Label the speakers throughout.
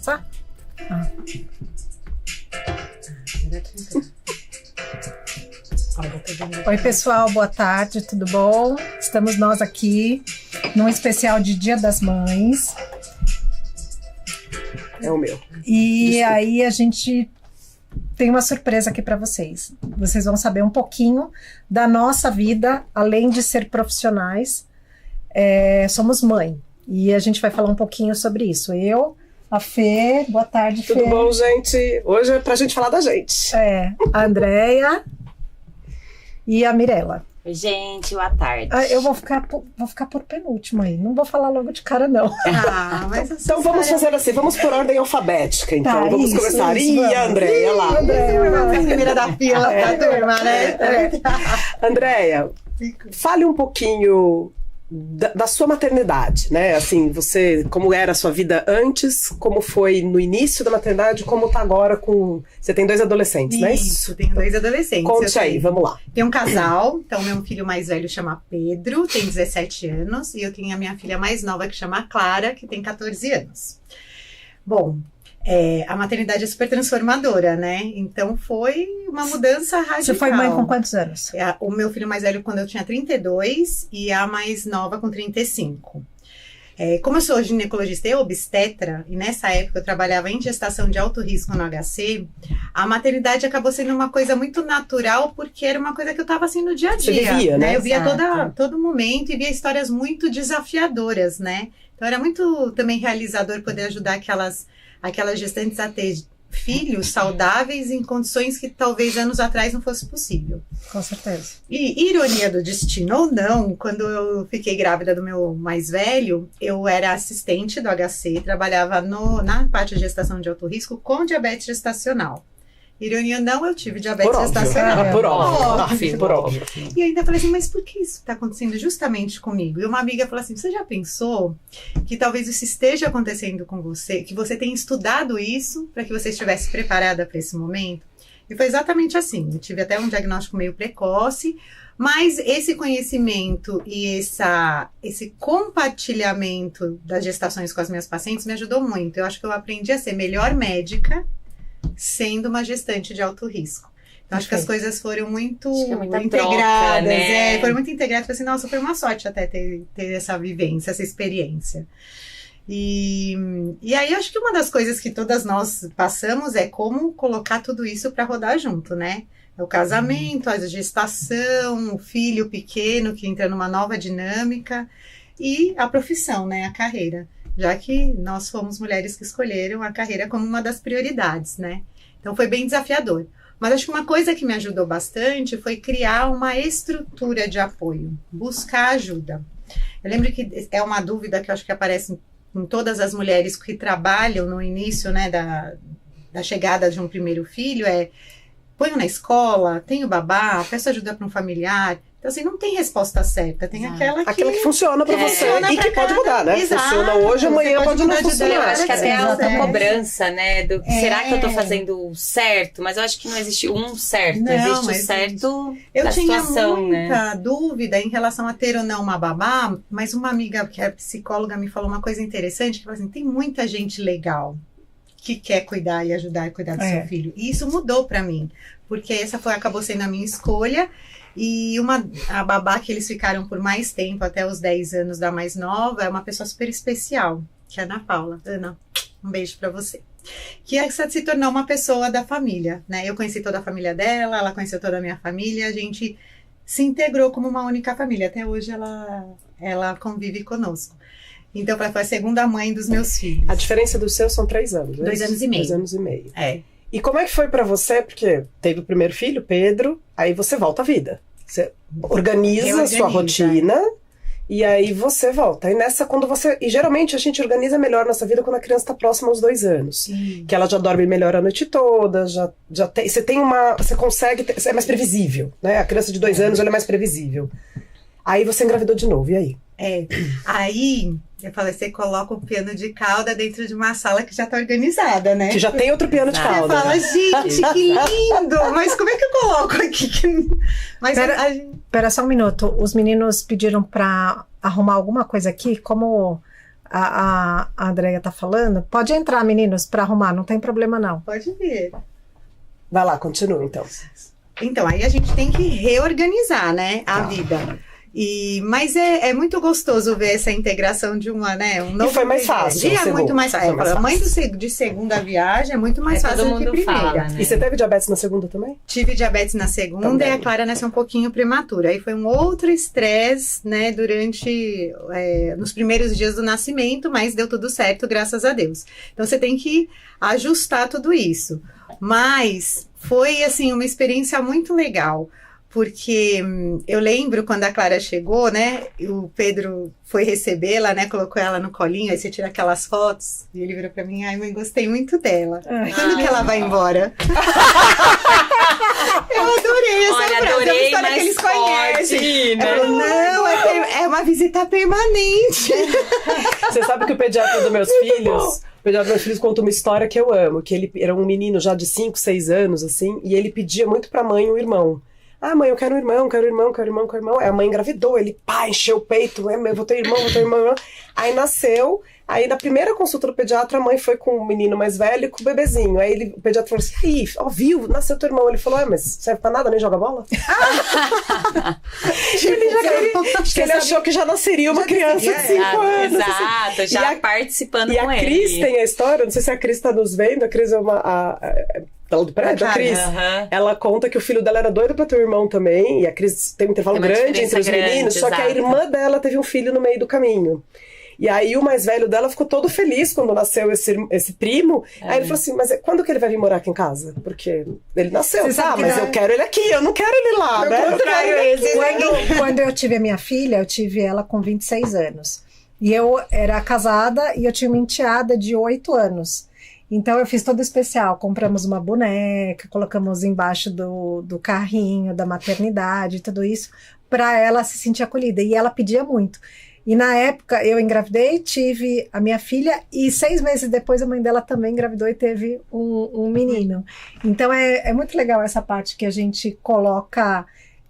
Speaker 1: começar? Oi, pessoal, boa tarde, tudo bom? Estamos nós aqui num especial de Dia das Mães.
Speaker 2: É o meu.
Speaker 1: E
Speaker 2: Desculpa.
Speaker 1: aí a gente tem uma surpresa aqui para vocês. Vocês vão saber um pouquinho da nossa vida, além de ser profissionais. Somos mãe. E a gente vai falar um pouquinho sobre isso. Eu, a Fê, boa tarde, Fê.
Speaker 2: Tudo bom, gente? Hoje é pra gente falar da gente.
Speaker 1: A Andréia e a Mirella.
Speaker 3: Oi, gente, boa tarde.
Speaker 1: Eu vou ficar por penúltimo aí. Não vou falar logo de cara, não.
Speaker 4: Mas
Speaker 2: então vamos fazer assim, vamos por ordem alfabética, então.
Speaker 1: Tá,
Speaker 2: vamos
Speaker 1: isso,
Speaker 2: começar.
Speaker 1: Isso,
Speaker 2: a Andréia lá.
Speaker 4: primeira da fila da turma, né?
Speaker 2: Andréia, fale um pouquinho da sua maternidade, né? Assim, como era a sua vida antes, como foi no início da maternidade, como tá agora com... Você tem 2 adolescentes, não é isso?
Speaker 4: Isso, tenho 2 adolescentes.
Speaker 2: Conte aí, vamos lá.
Speaker 4: Tem um casal, então meu filho mais velho chama Pedro, tem 17 anos, e eu tenho a minha filha mais nova que chama Clara, que tem 14 anos. Bom, a maternidade é super transformadora, né? Então foi uma mudança radical.
Speaker 1: Você foi mãe com quantos anos?
Speaker 4: O meu filho mais velho quando eu tinha 32 e a mais nova com 35. Como eu sou ginecologista e obstetra, e nessa época eu trabalhava em gestação de alto risco no HC, a maternidade acabou sendo uma coisa muito natural, porque era uma coisa que eu estava assim no dia a dia.
Speaker 2: Você vivia, né?
Speaker 4: Eu via todo momento e via histórias muito desafiadoras, né? Então era muito também realizador poder ajudar aquelas gestantes a ter filhos saudáveis em condições que talvez anos atrás não fosse possível.
Speaker 1: Com certeza.
Speaker 4: E ironia do destino ou não, quando eu fiquei grávida do meu mais velho, eu era assistente do HC, trabalhava na parte de gestação de alto risco com diabetes gestacional. Ironia não, eu tive diabetes gestacional.
Speaker 2: Por óbvio.
Speaker 4: E eu ainda falei assim, mas por que isso está acontecendo justamente comigo? E uma amiga falou assim, você já pensou que talvez isso esteja acontecendo com você, que você tenha estudado isso para que você estivesse preparada para esse momento? E foi exatamente assim, eu tive até um diagnóstico meio precoce, mas esse conhecimento e esse compartilhamento das gestações com as minhas pacientes me ajudou muito. Eu acho que eu aprendi a ser melhor médica sendo uma gestante de alto risco. Então, acho que as coisas foram muito integradas,
Speaker 3: troca, né?
Speaker 4: Foram muito integradas. Falei assim, nossa, foi uma sorte até ter essa vivência, essa experiência. E aí, acho que uma das coisas que todas nós passamos é como colocar tudo isso para rodar junto, né? O casamento, a gestação, o filho pequeno que entra numa nova dinâmica e a profissão, né? A carreira. Já que nós fomos mulheres que escolheram a carreira como uma das prioridades, né? Então foi bem desafiador. Mas acho que uma coisa que me ajudou bastante foi criar uma estrutura de apoio, buscar ajuda. Eu lembro que é uma dúvida que eu acho que aparece em todas as mulheres que trabalham no início, né, da chegada de um primeiro filho, ponho na escola, tenho babá, peço ajuda para um familiar. Então, assim, não tem resposta certa. Tem aquela que
Speaker 2: funciona pra você e que pode mudar, né?
Speaker 4: Exato.
Speaker 2: Funciona hoje, amanhã pode não
Speaker 3: Eu
Speaker 2: funcionar.
Speaker 3: acho que até a
Speaker 1: Exatamente.
Speaker 3: autocobrança, né? Será que eu tô fazendo certo? Mas eu acho que não existe um certo.
Speaker 4: Não,
Speaker 3: existe o
Speaker 4: mas
Speaker 3: certo
Speaker 4: eu
Speaker 3: da
Speaker 4: tinha
Speaker 3: situação,
Speaker 4: muita
Speaker 3: né?
Speaker 4: dúvida em relação a ter ou não uma babá, mas uma amiga que é psicóloga me falou uma coisa interessante, que falou assim, tem muita gente legal que quer cuidar e ajudar a cuidar do seu filho. E isso mudou pra mim, porque essa acabou sendo a minha escolha. E a babá que eles ficaram por mais tempo, até os 10 anos da mais nova, é uma pessoa super especial, que é a Ana Paula. Ana, um beijo pra você. Que se tornou uma pessoa da família, né? Eu conheci toda a família dela, ela conheceu toda a minha família, a gente se integrou como uma única família. Até hoje ela convive conosco. Então, ela foi a segunda mãe dos meus filhos.
Speaker 2: A diferença dos seus são 3 anos, né?
Speaker 4: 2 anos e meio.
Speaker 2: 2 anos e meio.
Speaker 4: E
Speaker 2: como é que foi pra você? Porque teve o primeiro filho, Pedro, aí você volta à vida. Você organiza a sua rotina e aí você volta. E e geralmente a gente organiza melhor nossa vida quando a criança está próxima aos 2 anos.
Speaker 4: Sim.
Speaker 2: Que ela já dorme melhor a noite toda, você consegue, é mais previsível, né? A criança de 2 anos, ela é mais previsível. Aí você engravidou de novo, e aí?
Speaker 4: Aí eu falei, você coloca um piano de cauda dentro de uma sala que já tá organizada, né?
Speaker 2: Que já tem outro piano de
Speaker 4: Você
Speaker 2: cauda.
Speaker 4: fala, gente, que lindo! Mas como é que eu coloco aqui? Mas
Speaker 1: Pera só um minuto. Os meninos pediram pra arrumar alguma coisa aqui. Como a Andreia tá falando, pode entrar, meninos, para arrumar, não tem problema não.
Speaker 4: Pode vir.
Speaker 2: Vai lá, continua então.
Speaker 4: Então, aí a gente tem que reorganizar, né, a vida. Mas é muito gostoso ver essa integração de uma, né? Um novo
Speaker 2: e foi mais fácil.
Speaker 4: É muito mais fácil. A mãe de segunda viagem é muito mais fácil do que primeira.
Speaker 3: Fala, né?
Speaker 2: E você teve diabetes na segunda também?
Speaker 4: Tive diabetes na segunda também. E a Clara nasceu um pouquinho prematura. Aí foi um outro estresse, né? Durante nos primeiros dias do nascimento, mas deu tudo certo, graças a Deus. Então você tem que ajustar tudo isso. Mas foi assim uma experiência muito legal. Porque eu lembro quando a Clara chegou, né? O Pedro foi recebê-la, né? Colocou ela no colinho, aí você tira aquelas fotos. E ele virou pra mim, ai, mãe, gostei muito dela. Quando que ela vai embora? Eu adorei essa frase. É uma história que eles conhecem. Não, é uma visita permanente.
Speaker 2: Você sabe que o pediatra dos meus filhos... O pediatra dos meus filhos conta uma história que eu amo. Que ele era um menino já de 5, 6 anos, assim. E ele pedia muito pra mãe um irmão. Ah, mãe, eu quero um irmão, quero um irmão, quero um irmão, quero um irmão. Aí a mãe engravidou, ele, pá, encheu o peito, eu vou ter irmão, vou ter irmão. Aí nasceu, aí na primeira consulta do pediatra, a mãe foi com o menino mais velho e com o bebezinho. Aí o pediatra falou assim, aí, ó, viu, nasceu teu irmão. Ele falou, mas serve pra nada, nem joga bola? Ele achou que já nasceria uma criança de 5 anos.
Speaker 3: Exato, assim. Já participando com ele.
Speaker 2: E a Cris tem a história, não sei se a Cris tá nos vendo, a Cris é do prédio, a Cris, ela conta que o filho dela era doido pra ter um irmão também, e a Cris tem um intervalo grande entre os meninos, só que a irmã dela teve um filho no meio do caminho. E aí o mais velho dela ficou todo feliz quando nasceu esse primo. Aí ele falou assim, mas quando que ele vai vir morar aqui em casa? Porque ele nasceu, mas eu quero ele aqui, eu não quero ele lá, né?
Speaker 1: Quando eu tive a minha filha, eu tive ela com 26 anos. E eu era casada e eu tinha uma enteada de 8 anos. Então eu fiz todo especial, compramos uma boneca, colocamos embaixo do carrinho da maternidade, tudo isso, para ela se sentir acolhida. E ela pedia muito. E na época eu engravidei, tive a minha filha e 6 meses depois a mãe dela também engravidou e teve um menino. Então é muito legal essa parte que a gente coloca...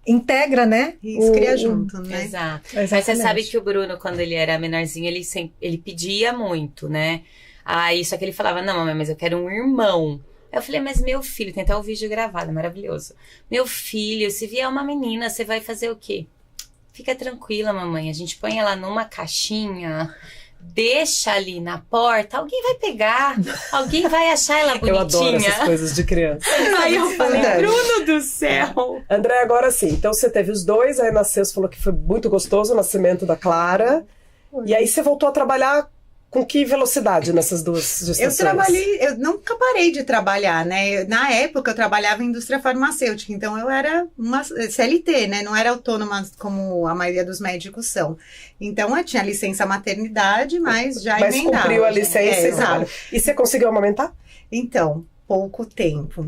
Speaker 1: integra, né?
Speaker 4: Isso, cria junto, né?
Speaker 3: Exato. Mas você sabe que o Bruno, quando ele era menorzinho, ele pedia muito, né? Aí, só que ele falava, não, mamãe, mas eu quero um irmão. Aí eu falei, mas meu filho, tem até o vídeo gravado, maravilhoso. Meu filho, se vier uma menina, você vai fazer o quê? Fica tranquila, mamãe, a gente põe ela numa caixinha... Deixa ali na porta, alguém vai pegar, alguém vai achar ela bonitinha.
Speaker 2: Eu adoro essas coisas de criança.
Speaker 3: Aí eu falei, Bruno do céu.
Speaker 2: André, agora sim, então você teve os dois, aí nasceu, você falou que foi muito gostoso o nascimento da Clara. E aí você voltou a trabalhar com que velocidade nessas duas gestações?
Speaker 4: Eu nunca parei de trabalhar, né? Na época eu trabalhava em indústria farmacêutica, então eu era uma CLT, né? Não era autônoma como a maioria dos médicos são. Então eu tinha licença maternidade, mas já emendava.
Speaker 2: Mas cumpriu a licença,
Speaker 4: exato.
Speaker 2: E você conseguiu amamentar?
Speaker 4: Então, pouco tempo.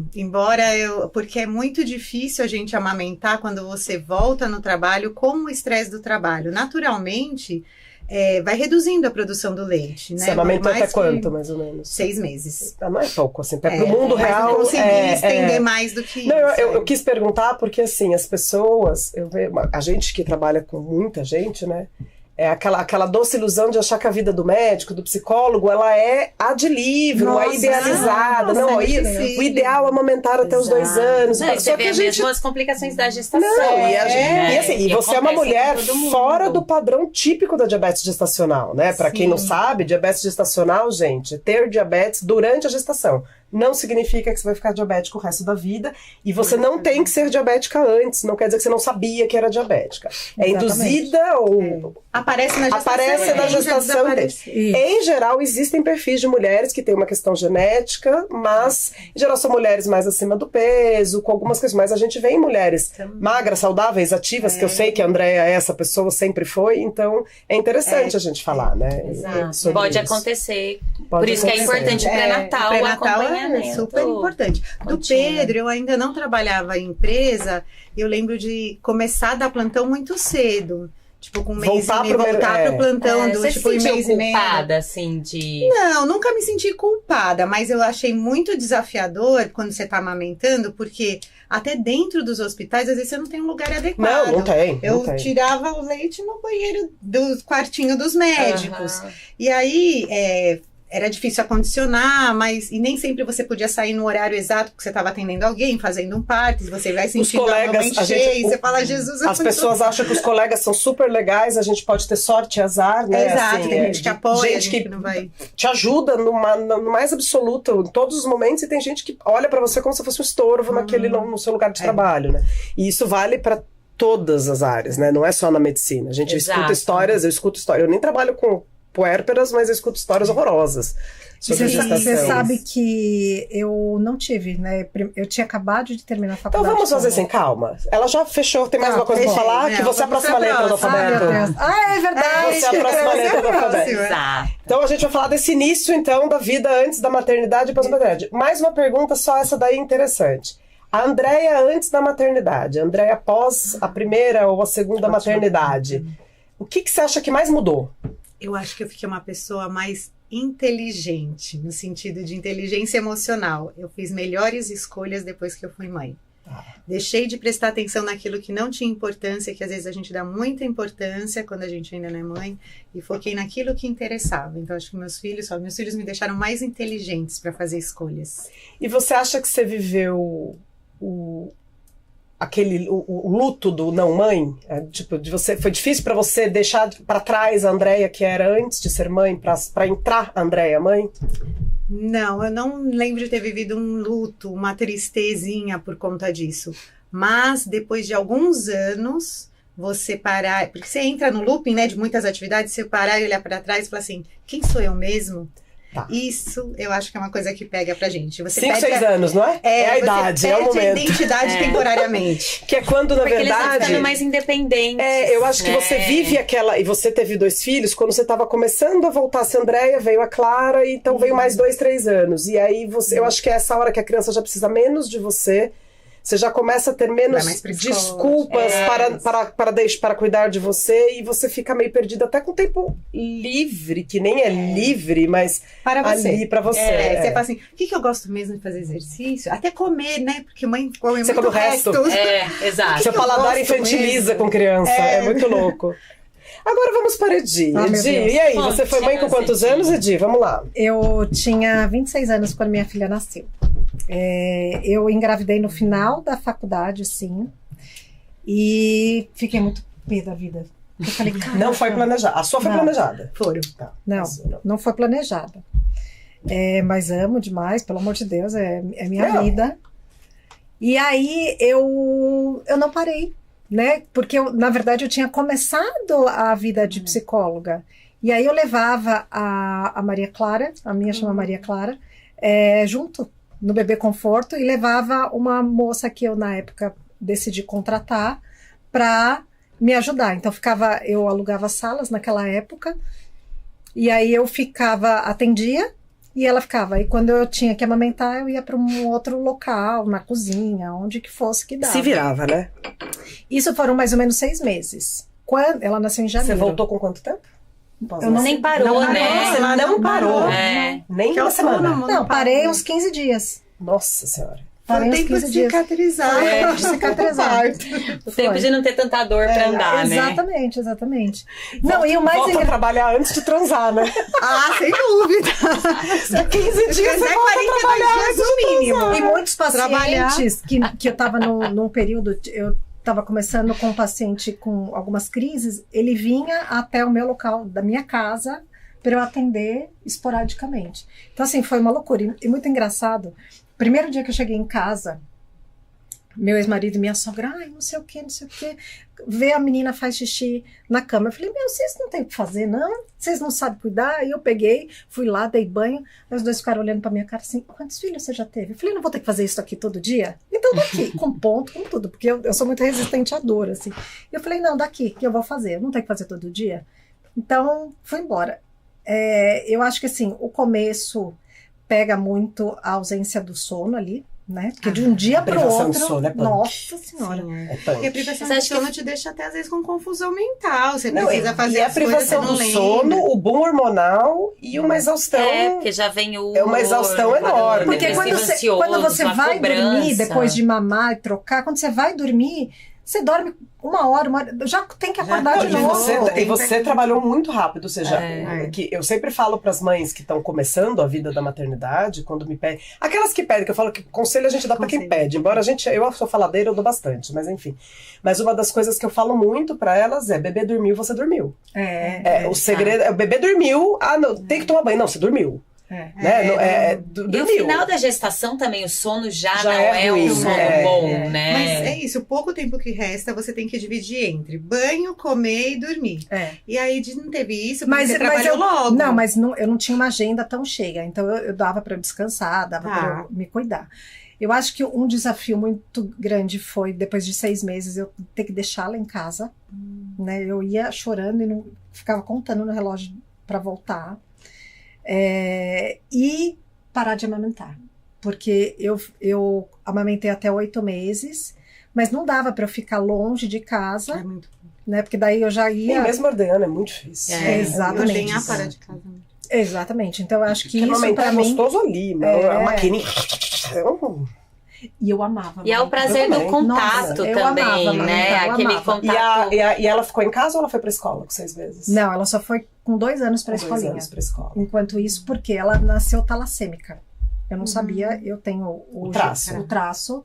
Speaker 4: Porque é muito difícil a gente amamentar quando você volta no trabalho com o estresse do trabalho. Naturalmente... vai reduzindo a produção do leite, né?
Speaker 2: Você amamentou até quanto, mais ou menos?
Speaker 4: 6 meses.
Speaker 2: Não é pouco, assim, pro mundo real...
Speaker 4: Eu não consegui estender mais do que
Speaker 2: não,
Speaker 4: isso.
Speaker 2: Eu quis perguntar porque, assim, as pessoas... a gente que trabalha com muita gente, né? É aquela doce ilusão de achar que a vida do médico, do psicólogo, ela é ad livro, é idealizada. O ideal é amamentar até os 2 anos.
Speaker 3: Não, só que a gente... mesmo as complicações da gestação.
Speaker 2: E você é uma mulher fora do padrão típico da diabetes gestacional, né? Para quem não sabe, diabetes gestacional, gente, ter diabetes durante a gestação. Não significa que você vai ficar diabético o resto da vida. E você não tem que ser diabética antes. Não quer dizer que você não sabia que era diabética. É induzida ou...
Speaker 4: Aparece na gestação.
Speaker 2: Em geral, existem perfis de mulheres que têm uma questão genética, mas em geral são mulheres mais acima do peso, com algumas questões. Mas a gente vê em mulheres magras, saudáveis, ativas, que eu sei que a Andréia é essa pessoa, sempre foi. Então, é interessante a gente falar, né?
Speaker 3: Exato. Pode acontecer. Por isso que é importante o pré-natal, o acompanhamento.
Speaker 4: É super importante. Do Pedro, eu ainda não trabalhava em empresa, eu lembro de começar a dar plantão muito cedo. Tipo, com um mês e meio, voltar pro plantão do tipo um mês e meio.
Speaker 3: Culpada, assim, de...
Speaker 4: Não, nunca me senti culpada, mas eu achei muito desafiador quando você tá amamentando, porque até dentro dos hospitais, às vezes você não tem um lugar adequado.
Speaker 2: Não tem.
Speaker 4: Eu
Speaker 2: não tem.
Speaker 4: tirava o leite no banheiro do quartinho dos médicos. E aí, era difícil acondicionar, e nem sempre você podia sair no horário exato, porque você estava atendendo alguém, fazendo um parto, você vai sentindo a mão cheia, e você fala, Jesus...
Speaker 2: As pessoas acham que os colegas são super legais, a gente pode ter sorte e azar, né?
Speaker 4: Exato,
Speaker 2: assim,
Speaker 4: tem gente que apoia,
Speaker 2: gente que
Speaker 4: não vai...
Speaker 2: te ajuda no mais absoluto, em todos os momentos, e tem gente que olha pra você como se fosse um estorvo no seu lugar de trabalho, né? E isso vale pra todas as áreas, né? Não é só na medicina. A gente escuta histórias, eu escuto histórias. Eu nem trabalho com puérperas, mas eu escuto histórias horrorosas sobre gestação.
Speaker 1: Você sabe que eu não tive, né? Eu tinha acabado de terminar a faculdade.
Speaker 2: Então vamos fazer sem calma. Ela já fechou, tem mais uma coisa pra falar? Que você é a próxima letra do alfabeto.
Speaker 1: É verdade!
Speaker 2: Você é a próxima letra do alfabeto. Então a gente vai falar desse início, então, da vida antes da maternidade e depois da maternidade. Mais uma pergunta, só essa daí interessante. A Andréia antes da maternidade, a Andréia após a primeira ou a segunda maternidade, o que você acha que mais mudou?
Speaker 4: Eu acho que eu fiquei uma pessoa mais inteligente, no sentido de inteligência emocional. Eu fiz melhores escolhas depois que eu fui mãe. Deixei de prestar atenção naquilo que não tinha importância, que às vezes a gente dá muita importância quando a gente ainda não é mãe, e foquei naquilo que interessava. Então acho que meus filhos me deixaram mais inteligentes para fazer escolhas.
Speaker 2: E você acha que você viveu o luto do não mãe? Tipo, foi difícil pra você deixar pra trás a Andréia que era antes de ser mãe, pra entrar a Andréia mãe?
Speaker 4: Não, eu não lembro de ter vivido um luto, uma tristezinha por conta disso. Mas depois de alguns anos, você parar, porque você entra no looping, né, de muitas atividades, você parar e olhar pra trás e falar assim, quem sou eu mesmo? Tá. Isso eu acho que é uma coisa que pega pra gente. 5,
Speaker 2: 6 anos, não é? É a idade, é o momento.
Speaker 4: Perde a identidade temporariamente.
Speaker 2: Que é quando, na verdade...
Speaker 3: Porque eles estão ficando mais independentes.
Speaker 2: Eu acho que você vive aquela... E você teve 2 filhos, quando você estava começando a voltar a ser Andréia, veio a Clara, e então veio mais 2, 3 anos. E aí, eu acho que é essa hora que a criança já precisa menos de você. Você já começa a ter menos desculpas para cuidar de você, e você fica meio perdida até com tempo livre, que nem é livre, mas
Speaker 4: para você.
Speaker 2: Ali para você.
Speaker 4: Você fala assim, o que eu gosto mesmo de fazer exercício? Até comer, né? Porque mãe come
Speaker 2: você
Speaker 4: muito
Speaker 2: come o resto.
Speaker 3: Exato.
Speaker 2: Seu paladar infantiliza com criança, é muito louco. Agora vamos para Edi. Edi, e aí, você foi mãe com quantos anos, Edi? Vamos lá.
Speaker 1: Eu tinha 26 anos quando minha filha nasceu. Eu engravidei no final da faculdade, sim, e fiquei muito pé da vida. Eu falei,
Speaker 2: não foi planejada. A sua foi planejada?
Speaker 1: Foram. Tá. Não foi planejada. Mas amo demais, pelo amor de Deus, é minha vida. E aí eu não parei, né? Porque na verdade eu tinha começado a vida de psicóloga. E aí eu levava a Maria Clara, a minha chama Maria Clara, junto no Bebê Conforto, e levava uma moça que eu na época decidi contratar para me ajudar. Então eu alugava salas naquela época, e aí eu atendia, e ela ficava. E quando eu tinha que amamentar, eu ia para um outro local, na cozinha, onde que fosse que dava.
Speaker 2: Se virava, né?
Speaker 1: Isso foram mais ou menos 6 meses. Quando ela nasceu em janeiro.
Speaker 2: Você voltou com quanto tempo?
Speaker 3: Nem parou, né?
Speaker 2: Você não parou. Nem uma semana.
Speaker 1: Não, parei uns 15 dias.
Speaker 2: Nossa Senhora.
Speaker 1: Parei uns 15 dias.
Speaker 4: Cicatrizar.
Speaker 1: Cicatrizar.
Speaker 3: O tempo de não ter tanta dor pra andar, né?
Speaker 1: Exatamente. Não, e o mais
Speaker 2: volta a trabalhar antes de transar, né?
Speaker 4: Sem dúvida.
Speaker 2: 15 dias você volta a trabalhar
Speaker 4: dias no mínimo.
Speaker 1: E muitos pacientes que eu tava num período... Eu estava começando com um paciente com algumas crises, ele vinha até o meu local da minha casa para eu atender esporadicamente. Então, assim, foi uma loucura. E muito engraçado. Primeiro dia que eu cheguei em casa, meu ex-marido e minha sogra, não sei o que, vê a menina faz xixi na cama. Eu falei, vocês não tem o que fazer, não? Vocês não sabem cuidar? Aí eu peguei, fui lá, dei banho, aí os dois ficaram olhando pra minha cara assim, quantos filhos você já teve? Eu falei, não vou ter que fazer isso aqui todo dia? Então daqui, com ponto, com tudo, porque eu sou muito resistente à dor, assim. Eu falei, não, daqui, que eu vou fazer, eu não tenho que fazer todo dia? Então, fui embora. Eu acho que, assim, o começo pega muito a ausência do sono ali, né? Porque de um dia para o
Speaker 2: privação de
Speaker 1: outro,
Speaker 2: sono é punk.
Speaker 1: nossa senhora.
Speaker 4: Sim,
Speaker 2: É
Speaker 4: Porque a
Speaker 2: punk.
Speaker 4: privação
Speaker 3: Mas
Speaker 4: de
Speaker 3: acho
Speaker 4: sono te deixa até às vezes com confusão mental. Você
Speaker 2: Não,
Speaker 4: precisa fazer
Speaker 2: e a
Speaker 4: as coisas,
Speaker 2: privação
Speaker 4: você não
Speaker 2: do
Speaker 4: lembra.
Speaker 2: sono, o boom hormonal e uma exaustão.
Speaker 3: Porque já vem o...
Speaker 2: É uma exaustão enorme.
Speaker 1: Porque quando você vai dormir, depois de mamar e trocar, quando você vai dormir, você dorme uma hora, já tem que acordar de
Speaker 2: Não,
Speaker 1: novo.
Speaker 2: e você trabalhou muito rápido, ou seja,
Speaker 3: É.
Speaker 2: que eu sempre falo para as mães que estão começando a vida da maternidade, quando me pedem, aquelas que pedem, que eu falo que conselho a gente dá para quem
Speaker 4: Conselho.
Speaker 2: pede, embora eu sou faladeira, eu dou bastante, mas enfim. Mas uma das coisas que eu falo muito para elas é: bebê dormiu, você dormiu. O segredo é: o bebê dormiu, não, tem que tomar banho, não, você dormiu.
Speaker 3: E o final da gestação também, o sono já não é
Speaker 2: ruim,
Speaker 3: um sono bom, né?
Speaker 4: Mas é isso, o pouco tempo que resta você tem que dividir entre banho, comer e dormir. E aí não teve isso, porque você trabalhou logo.
Speaker 1: Não, mas eu não tinha uma agenda tão cheia, então eu dava para eu descansar, dava para eu me cuidar. Eu acho que um desafio muito grande foi, depois de 6 meses, eu ter que deixá-la em casa, né? Eu ia chorando e não ficava contando no relógio para voltar. E parar de amamentar, porque eu amamentei até 8 meses, mas não dava para eu ficar longe de casa, né? Porque daí eu já ia.
Speaker 2: E mesmo ordenhando é muito difícil.
Speaker 1: Exatamente.
Speaker 4: Ordenhar para de casa.
Speaker 1: Exatamente. Então eu acho que
Speaker 2: porque
Speaker 1: isso para mim.
Speaker 2: Gostoso ali, a maquininha.
Speaker 1: E eu amava.
Speaker 3: E é o prazer do contato. Nossa, também,
Speaker 1: amava,
Speaker 3: né? Aquele contato.
Speaker 2: E ela ficou em casa ou ela foi pra escola com 6 meses?
Speaker 1: Não, ela só foi com 2 anos pra escolinha. 2
Speaker 2: anos pra escola.
Speaker 1: Enquanto isso, porque ela nasceu talassêmica. Eu não sabia, eu tenho o traço.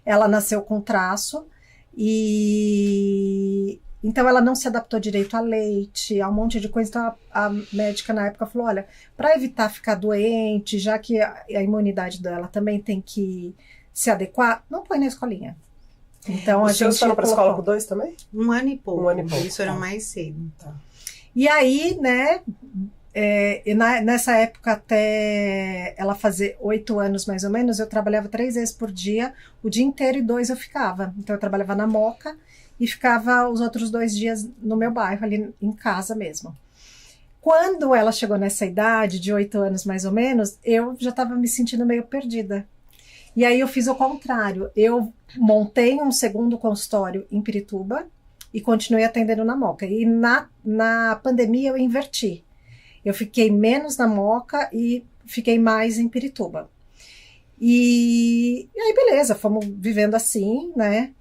Speaker 1: Ela nasceu com traço e então ela não se adaptou direito a leite, a um monte de coisa. Então a médica na época falou: olha, para evitar ficar doente, já que a imunidade dela também tem que se adequar, não põe na escolinha. Então
Speaker 2: Os seus foram pra escola com 2 também?
Speaker 4: 1 ano e pouco.
Speaker 2: 1 ano e pouco.
Speaker 4: Isso era mais cedo.
Speaker 2: Tá.
Speaker 1: E aí, né, nessa época, até ela fazer 8 anos mais ou menos, eu trabalhava 3 vezes por dia, o dia inteiro, e 2 eu ficava. Então eu trabalhava na Moca e ficava os outros 2 dias no meu bairro, ali em casa mesmo. Quando ela chegou nessa idade, de 8 anos mais ou menos, eu já estava me sentindo meio perdida. E aí eu fiz o contrário, eu montei um segundo consultório em Pirituba e continuei atendendo na Moca. E na pandemia eu inverti. Eu fiquei menos na Moca e fiquei mais em Pirituba. E aí beleza, fomos vivendo assim, né?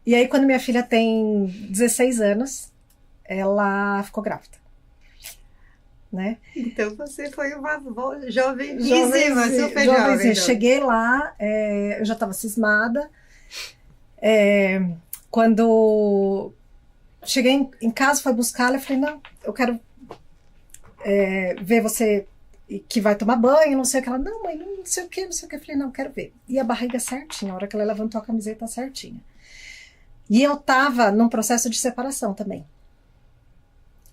Speaker 1: E aí quando minha filha tem 16 anos, ela ficou grávida. Né?
Speaker 4: Então você foi uma joveníssima, super jovem.
Speaker 1: Cheguei lá, eu já estava cismada. Quando cheguei em casa, foi buscar, eu falei: não, eu quero ver você que vai tomar banho, não sei o que. Ela: não, mãe, não sei o que, não sei o que. Eu falei: não, quero ver. E a barriga certinha, a hora que ela levantou a camiseta certinha. E eu tava num processo de separação também.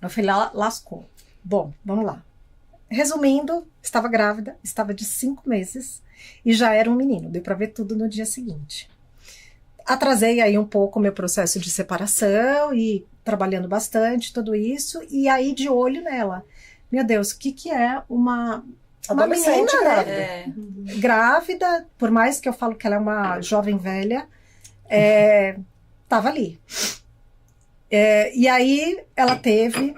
Speaker 1: Eu falei: lascou. Bom, vamos lá. Resumindo, estava grávida, estava de 5 meses e já era um menino. Deu para ver tudo no dia seguinte. Atrasei aí um pouco o meu processo de separação e trabalhando bastante, tudo isso. E aí de olho nela. Meu Deus, o que é uma menina, né? Grávida, por mais que eu falo que ela é uma jovem velha, tava ali. E aí ela teve...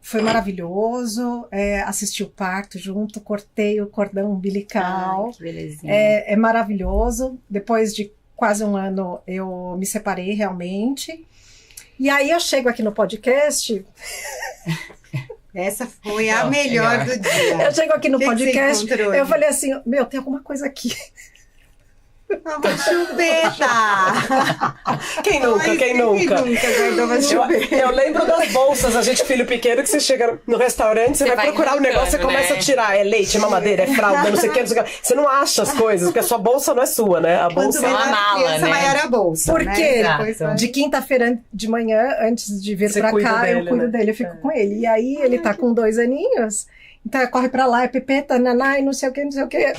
Speaker 1: Foi maravilhoso, assisti o parto junto, cortei o cordão umbilical.
Speaker 3: Ai, que belezinha.
Speaker 1: É maravilhoso. Depois de quase 1 ano eu me separei realmente. E aí eu chego aqui no podcast.
Speaker 4: Essa foi a melhor do dia.
Speaker 1: Eu chego aqui no podcast, eu falei assim: meu, tem alguma coisa aqui.
Speaker 4: Uma chupeta!
Speaker 2: Quem nunca? Eu lembro das bolsas, a gente filho pequeno, que você chega no restaurante, você vai procurar o negócio, você começa a tirar, é leite, é mamadeira, é fralda, não sei o que, você não acha as coisas, porque a sua bolsa não é sua, né? A bolsa
Speaker 3: é uma mala, né?
Speaker 4: Maior a bolsa.
Speaker 1: Porque de quinta-feira de manhã, antes de vir pra cá, eu cuido dele, eu fico com ele. E aí ele tá com 2 aninhos. Então, corre pra lá, é pipeta, naná, e não sei o que, não sei o que.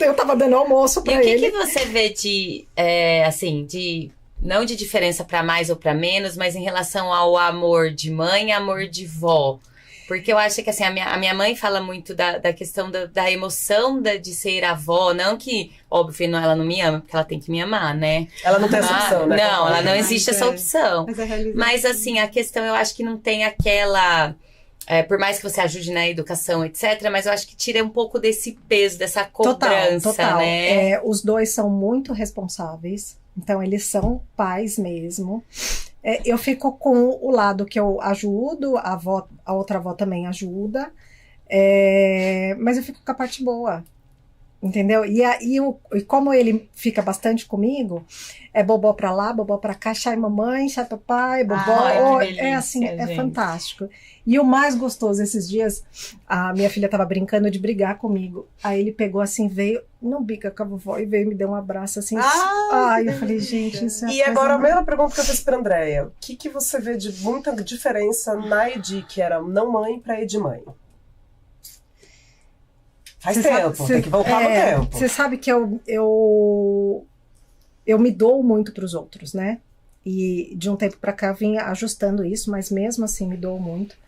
Speaker 1: Eu tava dando almoço pra ele.
Speaker 3: E o que você vê não de diferença pra mais ou pra menos, mas em relação ao amor de mãe e amor de vó? Porque eu acho que, assim, a minha mãe fala muito da questão da emoção de ser avó. Não que, óbvio, ela não me ama, porque ela tem que me amar, né?
Speaker 2: Ela não tem essa opção, né?
Speaker 3: Não, ela não existe essa opção.
Speaker 4: Mas, é
Speaker 3: Mas, assim, a questão, eu acho que não tem aquela... por mais que você ajude na educação, etc., mas eu acho que tira um pouco desse peso, dessa cobrança,
Speaker 1: total.
Speaker 3: né?
Speaker 1: Os dois são muito responsáveis, então eles são pais mesmo. Eu fico com o lado que eu ajudo, a outra avó também ajuda, mas eu fico com a parte boa, entendeu? E como ele fica bastante comigo, é bobó pra lá, bobó pra cá, chai mamãe, chai papai, bobó.
Speaker 3: Ai, que delícia,
Speaker 1: assim, é
Speaker 3: gente.
Speaker 1: fantástico. E o mais gostoso, esses dias, a minha filha tava brincando de brigar comigo. Aí ele pegou assim, veio, não briga com a vovó, e veio me deu um abraço assim. Ai, eu falei, gente, isso é
Speaker 2: E agora a mesma pergunta que eu fiz pra Andréia. O que você vê de muita diferença na Edi, que era não mãe, pra Edi mãe? Faz tempo, tem que voltar no tempo.
Speaker 1: Você sabe que eu me dou muito pros outros, né? E de um tempo pra cá vim ajustando isso, mas mesmo assim me dou muito.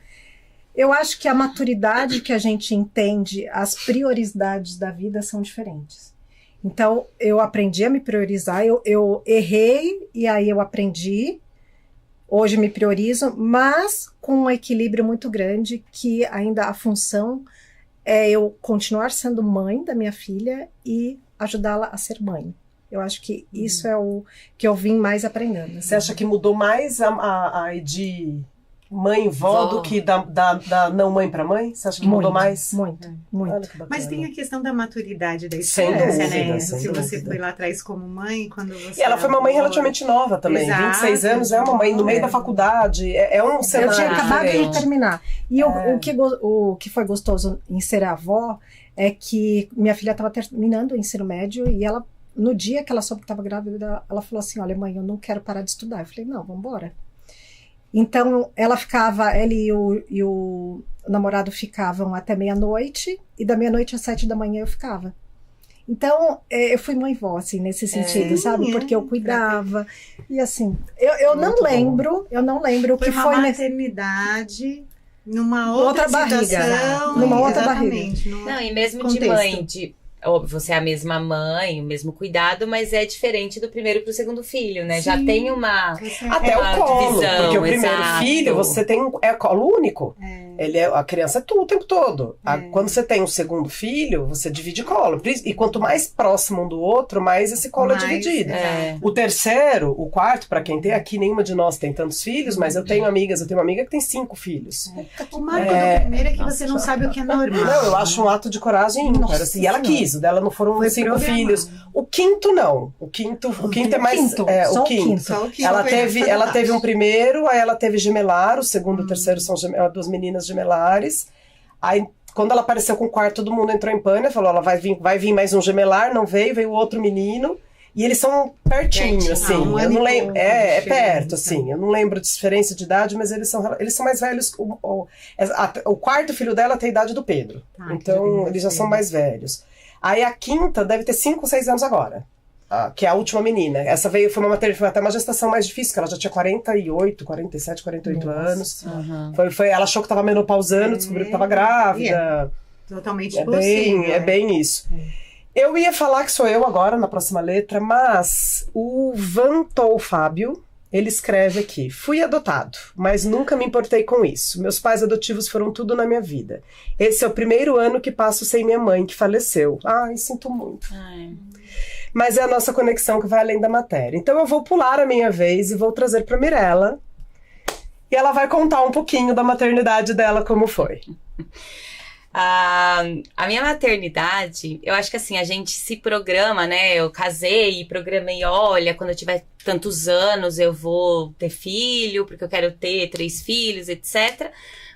Speaker 1: Eu acho que a maturidade que a gente entende, as prioridades da vida são diferentes. Então, eu aprendi a me priorizar, eu errei e aí eu aprendi. Hoje me priorizo, mas com um equilíbrio muito grande, que ainda a função é eu continuar sendo mãe da minha filha e ajudá-la a ser mãe. Eu acho que isso é o que eu vim mais aprendendo.
Speaker 2: Você acha que mudou mais a Edi mãe e vó do que da não mãe pra mãe? Você acha que mudou mais?
Speaker 1: Muito.
Speaker 2: Olha que bacana.
Speaker 4: Mas tem a questão da maturidade da
Speaker 2: Sem
Speaker 4: experiência,
Speaker 2: dúvida,
Speaker 4: né?
Speaker 2: sem
Speaker 4: Se você
Speaker 2: dúvida.
Speaker 4: foi lá atrás como mãe, quando você...
Speaker 2: E ela foi uma mãe relativamente nova também.
Speaker 4: Exato.
Speaker 2: 26 anos, é uma mãe no meio da faculdade. É um
Speaker 1: Eu
Speaker 2: cenário
Speaker 1: tinha acabado de
Speaker 2: diferente.
Speaker 1: terminar. E o que foi gostoso em ser avó é que minha filha estava terminando o ensino médio e ela, no dia que ela soube que estava grávida, ela falou assim, olha mãe, eu não quero parar de estudar. Eu falei, não, vamos embora. Então, ela e o namorado ficavam até meia-noite, e da meia-noite às 7 da manhã eu ficava. Então, eu fui mãe-vó, assim, nesse sentido, sabe? Porque eu cuidava. E assim, eu não lembro o que
Speaker 4: Foi
Speaker 1: foi
Speaker 4: uma
Speaker 1: nesse...
Speaker 4: maternidade numa outra
Speaker 1: barriga,
Speaker 4: situação,
Speaker 1: numa outra
Speaker 4: exatamente,
Speaker 3: Não, e mesmo
Speaker 4: contexto.
Speaker 3: de mãe, óbvio, você é a mesma mãe, o mesmo cuidado, mas é diferente do primeiro pro segundo filho, né? Já
Speaker 4: Sim.
Speaker 3: tem uma...
Speaker 2: Até
Speaker 3: uma
Speaker 2: o colo,
Speaker 3: divisão,
Speaker 2: porque o primeiro
Speaker 3: exato.
Speaker 2: filho, você tem colo único. A criança é tu o tempo todo. Quando você tem um segundo filho, você divide colo. E quanto mais próximo um do outro, mais esse colo é dividido. O terceiro, o quarto, pra quem tem aqui, nenhuma de nós tem tantos filhos, mas eu tenho uma amiga que tem 5 filhos.
Speaker 4: O marco do primeiro é que você não sabe o que é normal.
Speaker 2: Não, eu acho um ato de coragem ímpar, assim. E ela quis, o dela não foram
Speaker 4: Foi
Speaker 2: 5
Speaker 4: programado.
Speaker 2: filhos. O quinto, não. O quinto é mais...
Speaker 1: Só
Speaker 2: o
Speaker 1: o
Speaker 2: quinto.
Speaker 1: quinto.
Speaker 4: Só o que
Speaker 2: Ela
Speaker 4: foi
Speaker 2: teve
Speaker 4: fantástico.
Speaker 2: um primeiro, aí ela teve gemelar, o segundo e o terceiro são 2 meninas gemelares. Aí, quando ela apareceu com o quarto, todo mundo entrou em pânico, falou, ela vai vir mais um gemelar, não veio outro menino. E eles são pertinho, assim.
Speaker 4: um ano
Speaker 2: Eu não
Speaker 4: e
Speaker 2: lembro.
Speaker 4: pouco
Speaker 2: É
Speaker 4: de
Speaker 2: perto,
Speaker 4: diferença.
Speaker 2: assim. Eu não lembro de diferença de idade, mas eles são mais velhos. O quarto filho dela tem a idade do Pedro.
Speaker 4: Ah, que
Speaker 2: Então,
Speaker 4: bem,
Speaker 2: eles já são
Speaker 4: sim.
Speaker 2: mais velhos. Aí a quinta deve ter 5 ou 6 anos agora. Que é a última menina. Essa foi uma maternidade, foi até uma gestação mais difícil, que ela já tinha 48, 47, 48 anos.
Speaker 3: Uhum.
Speaker 2: Ela achou que tava menopausando, descobriu que tava grávida.
Speaker 4: Totalmente
Speaker 2: É
Speaker 4: possível.
Speaker 2: bem isso. Eu ia falar que sou eu agora, na próxima letra, mas o Vantou Fábio, ele escreve aqui: fui adotado, mas nunca me importei com isso. Meus pais adotivos foram tudo na minha vida. Esse é o primeiro ano que passo sem minha mãe, que faleceu. Ai, sinto muito.
Speaker 3: Ai.
Speaker 2: Mas é a nossa conexão que vai além da matéria. Então eu vou pular a minha vez e vou trazer para Mirella. E ela vai contar um pouquinho da maternidade dela, como foi.
Speaker 3: A minha maternidade, eu acho que assim, a gente se programa, né? Eu casei e programei, olha, quando eu tiver tantos anos eu vou ter filho, porque eu quero ter 3 filhos, etc.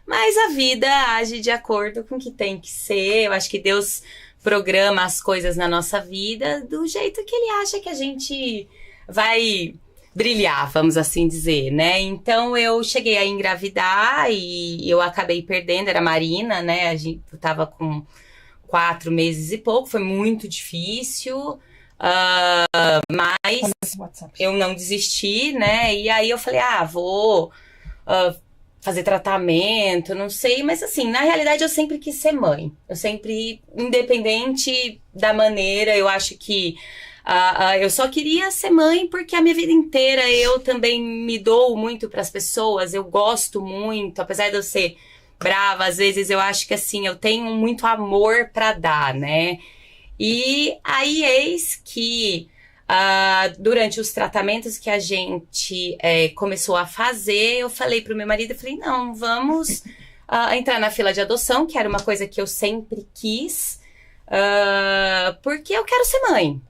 Speaker 3: Mas a vida age de acordo com o que tem que ser. Eu acho que Deus programa as coisas na nossa vida do jeito que Ele acha que a gente vai brilhar, vamos assim dizer, né? Então eu cheguei a engravidar e eu acabei perdendo, era Marina, né? Eu tava com 4 meses e pouco, foi muito difícil, mas eu não desisti, né? E aí eu falei, vou fazer tratamento, não sei, mas assim, na realidade eu sempre quis ser mãe. Eu sempre, independente da maneira, eu acho que eu só queria ser mãe porque a minha vida inteira eu também me dou muito para as pessoas, eu gosto muito, apesar de eu ser brava, às vezes eu acho que assim, eu tenho muito amor para dar, né? E aí eis que durante os tratamentos que a gente começou a fazer, eu falei pro meu marido, eu falei, não, vamos entrar na fila de adoção, que era uma coisa que eu sempre quis, porque eu quero ser mãe.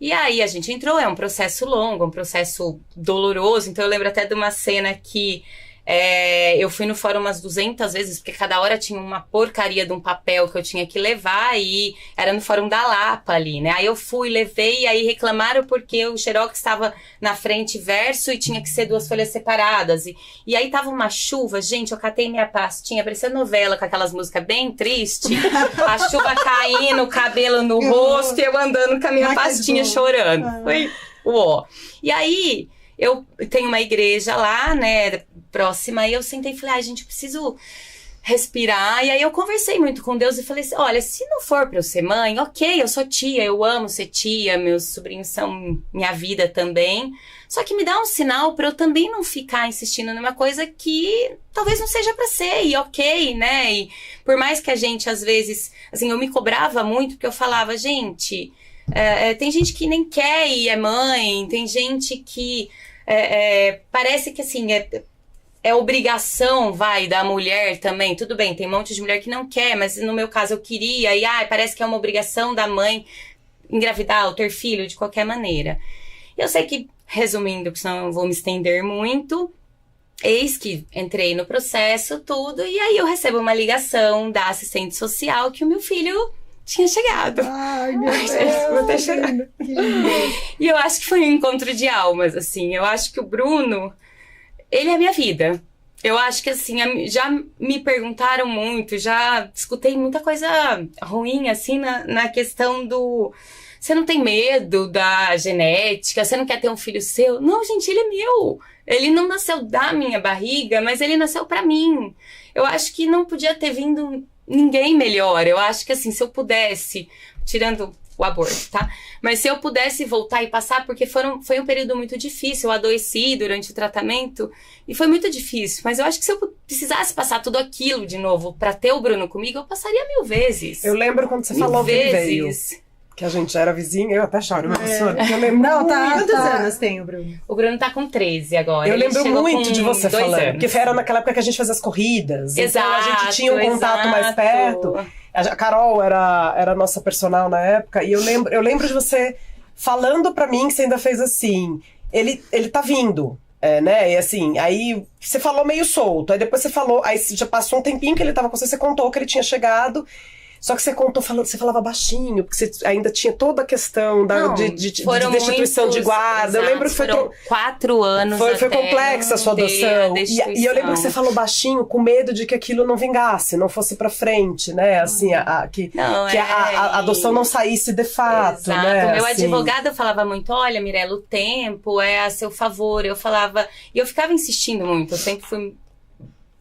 Speaker 3: E aí a gente entrou, é um processo longo, um processo doloroso, então eu lembro até de uma cena que eu fui no fórum umas 200 vezes, porque cada hora tinha uma porcaria de um papel que eu tinha que levar, e era no fórum da Lapa ali, né? Aí eu fui, levei, e aí reclamaram porque o xerox estava na frente verso e tinha que ser 2 folhas separadas. E aí tava uma chuva, gente, eu catei minha pastinha, parecia novela com aquelas músicas bem tristes, a chuva caindo, o cabelo no rosto, e eu andando com a minha pastinha chorando. Foi uó. E aí eu tenho uma igreja lá, né, próxima, e eu sentei e falei, gente, eu preciso respirar. E aí eu conversei muito com Deus e falei assim, olha, se não for pra eu ser mãe, ok, eu sou tia, eu amo ser tia, meus sobrinhos são minha vida também, só que me dá um sinal pra eu também não ficar insistindo numa coisa que talvez não seja pra ser, e ok, né, e por mais que a gente, às vezes, assim, eu me cobrava muito, porque eu falava, gente, tem gente que nem quer e é mãe, tem gente que parece que assim, é obrigação, da mulher também. Tudo bem, tem um monte de mulher que não quer, mas no meu caso eu queria, e parece que é uma obrigação da mãe engravidar ou ter filho de qualquer maneira. Eu sei que, resumindo, porque senão eu vou me estender muito, eis que entrei no processo, tudo, e aí eu recebo uma ligação da assistente social que o meu filho tinha chegado.
Speaker 1: Ai, meu Deus.
Speaker 3: Vou ter chegado. E eu acho que foi um encontro de almas, assim. Eu acho que o Bruno, ele é a minha vida. Eu acho que, assim, já me perguntaram muito, já escutei muita coisa ruim, assim, na questão do... Você não tem medo da genética? Você não quer ter um filho seu? Não, gente, ele é meu. Ele não nasceu da minha barriga, mas ele nasceu pra mim. Eu acho que não podia ter vindo ninguém melhor. Eu acho que, assim, se eu pudesse, tirando o aborto, tá? Mas se eu pudesse voltar e passar, porque foi um período muito difícil, eu adoeci durante o tratamento, e foi muito difícil, mas eu acho que se eu precisasse passar tudo aquilo de novo pra ter o Bruno comigo, eu passaria 1000 vezes.
Speaker 2: Eu lembro quando você falou que ele veio, que a gente era vizinha, eu até choro, eu lembro.
Speaker 4: Não, quantos anos tem o Bruno?
Speaker 3: O Bruno tá com 13 agora.
Speaker 2: Eu lembro muito de você falando,
Speaker 3: anos.
Speaker 2: porque era naquela época que a gente fazia as corridas,
Speaker 3: exato,
Speaker 2: então a gente tinha um contato mais perto. A Carol era a nossa personal na época, e eu lembro de você falando pra mim que você ainda fez assim, ele tá vindo, né, e assim, aí você falou meio solto, aí depois você falou, aí já passou um tempinho que ele tava com você contou que ele tinha chegado, só que você falava baixinho, porque você ainda tinha toda a questão de destituição de guarda. Exato, eu lembro que
Speaker 3: foram 4 anos.
Speaker 2: Foi complexa a sua adoção. E eu lembro que você falou baixinho, com medo de que aquilo não vingasse, não fosse pra frente, né? Assim, a adoção não saísse de fato.
Speaker 3: Exato.
Speaker 2: Né?
Speaker 3: O meu
Speaker 2: assim,
Speaker 3: advogado falava muito: olha, Mirella, o tempo é a seu favor. Eu falava, e eu ficava insistindo muito, eu sempre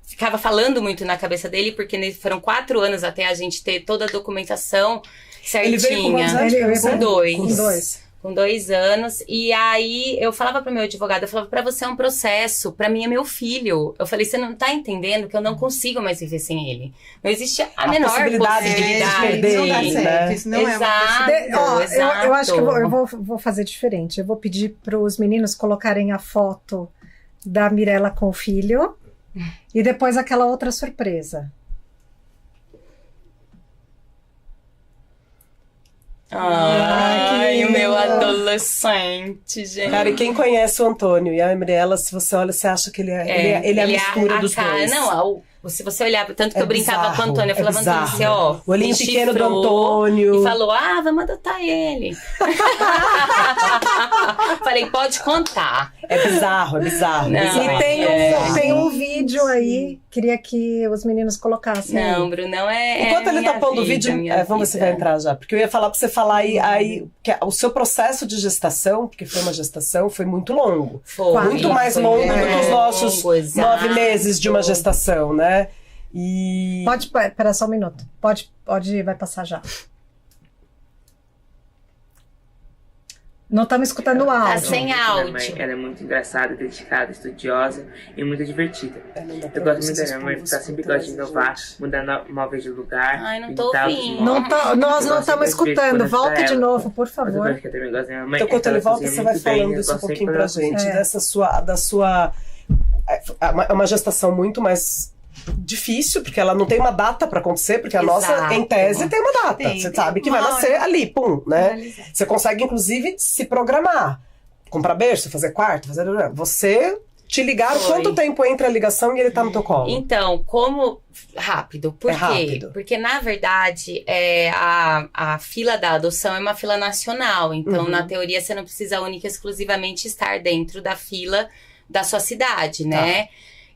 Speaker 3: ficava falando muito na cabeça dele, porque foram 4 anos até a gente ter toda a documentação certinha.
Speaker 2: Ele veio com quantos anos?
Speaker 3: Com 2.
Speaker 1: Com 2.
Speaker 3: Com 2 anos. E aí eu falava pro meu advogado, eu falava, pra você é um processo, pra mim é meu filho. Eu falei, você não tá entendendo que eu não consigo mais viver sem ele. Não existe a menor possibilidade
Speaker 2: de perder
Speaker 4: não dá
Speaker 2: ele,
Speaker 4: certo,
Speaker 2: né?
Speaker 4: isso não
Speaker 3: exato,
Speaker 4: é uma
Speaker 3: exato.
Speaker 1: Eu acho que eu vou fazer diferente. Eu vou pedir pros meninos colocarem a foto da Mirella com o filho. E depois aquela outra surpresa.
Speaker 3: Ai, o meu adolescente, gente.
Speaker 2: Cara, e quem conhece o Antônio e a Mirella, se você olha, você acha que ele é a mistura dos dois.
Speaker 3: Não, se você olhar, tanto que eu brincava com o Antônio, eu falava, Antônio, você,
Speaker 2: o olhinho pequeno do Antônio.
Speaker 3: E falou, vamos adotar ele. Falei, pode contar.
Speaker 2: É bizarro.
Speaker 3: Não,
Speaker 1: e tem um vídeo vídeo aí, queria que os meninos colocassem.
Speaker 3: Não, Brunão
Speaker 2: Enquanto ele tá pondo o vídeo, vamos ver se vai entrar já. Porque eu ia falar pra você falar aí que o seu processo de gestação, porque foi uma gestação, foi muito longo.
Speaker 3: Foi.
Speaker 2: Muito mais longo do que os nossos 9 meses de uma gestação, né? E...
Speaker 1: Pode, espera só um minuto. Pode, vai passar já. Não estamos escutando o áudio.
Speaker 3: Tá sem áudio.
Speaker 5: Minha mãe, ela é muito engraçada, dedicada, estudiosa e muito divertida. Eu gosto muito da minha mãe, porque ela sempre gosta de inovar, mudando móveis de lugar.
Speaker 3: Ai, não tô ouvindo.
Speaker 1: Nós não estamos escutando. Volta de novo, por favor.
Speaker 5: Eu também gosto da minha mãe.
Speaker 2: Então, quando ele volta, você vai falando isso um pouquinho pra gente. Da sua... É uma gestação muito mais difícil, porque ela não tem uma data pra acontecer, porque a nossa, em tese, tem uma data. Você sabe que vai nascer ali, pum, né? Você consegue, inclusive, se programar. Comprar berço, fazer quarto, fazer... Você te ligar, quanto tempo entra a ligação e ele tá no teu colo?
Speaker 3: Então, como... Rápido. Por quê?
Speaker 2: Rápido.
Speaker 3: Porque, na verdade, a fila da adoção é uma fila nacional. Então, na teoria, você não precisa única e exclusivamente estar dentro da fila da sua cidade, né?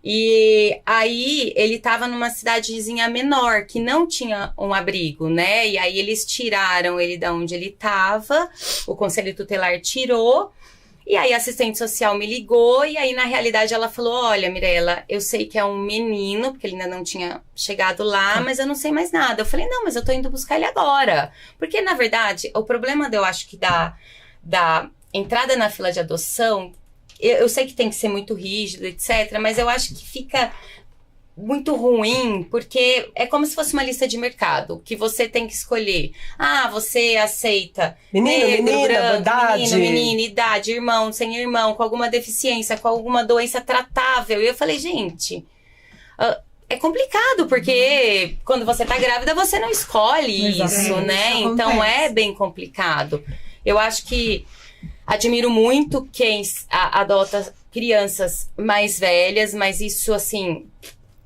Speaker 3: E aí, ele tava numa cidadezinha menor, que não tinha um abrigo, né? E aí, eles tiraram ele da onde ele tava, o Conselho Tutelar tirou, e aí a assistente social me ligou, e aí, na realidade, ela falou, olha, Mirella, eu sei que é um menino, porque ele ainda não tinha chegado lá, mas eu não sei mais nada. Eu falei, não, mas eu tô indo buscar ele agora. Porque, na verdade, o problema eu acho que da entrada na fila de adoção... Eu sei que tem que ser muito rígido, etc. Mas eu acho que fica muito ruim, porque é como se fosse uma lista de mercado, que você tem que escolher. Ah, você aceita
Speaker 2: menino, menina, idade.
Speaker 3: Menina, idade, irmão, sem irmão, com alguma deficiência, com alguma doença tratável. E eu falei, gente... É complicado, porque quando você tá grávida, você não escolhe isso, né? Então é bem complicado. Eu acho que admiro muito quem adota crianças mais velhas, mas isso, assim,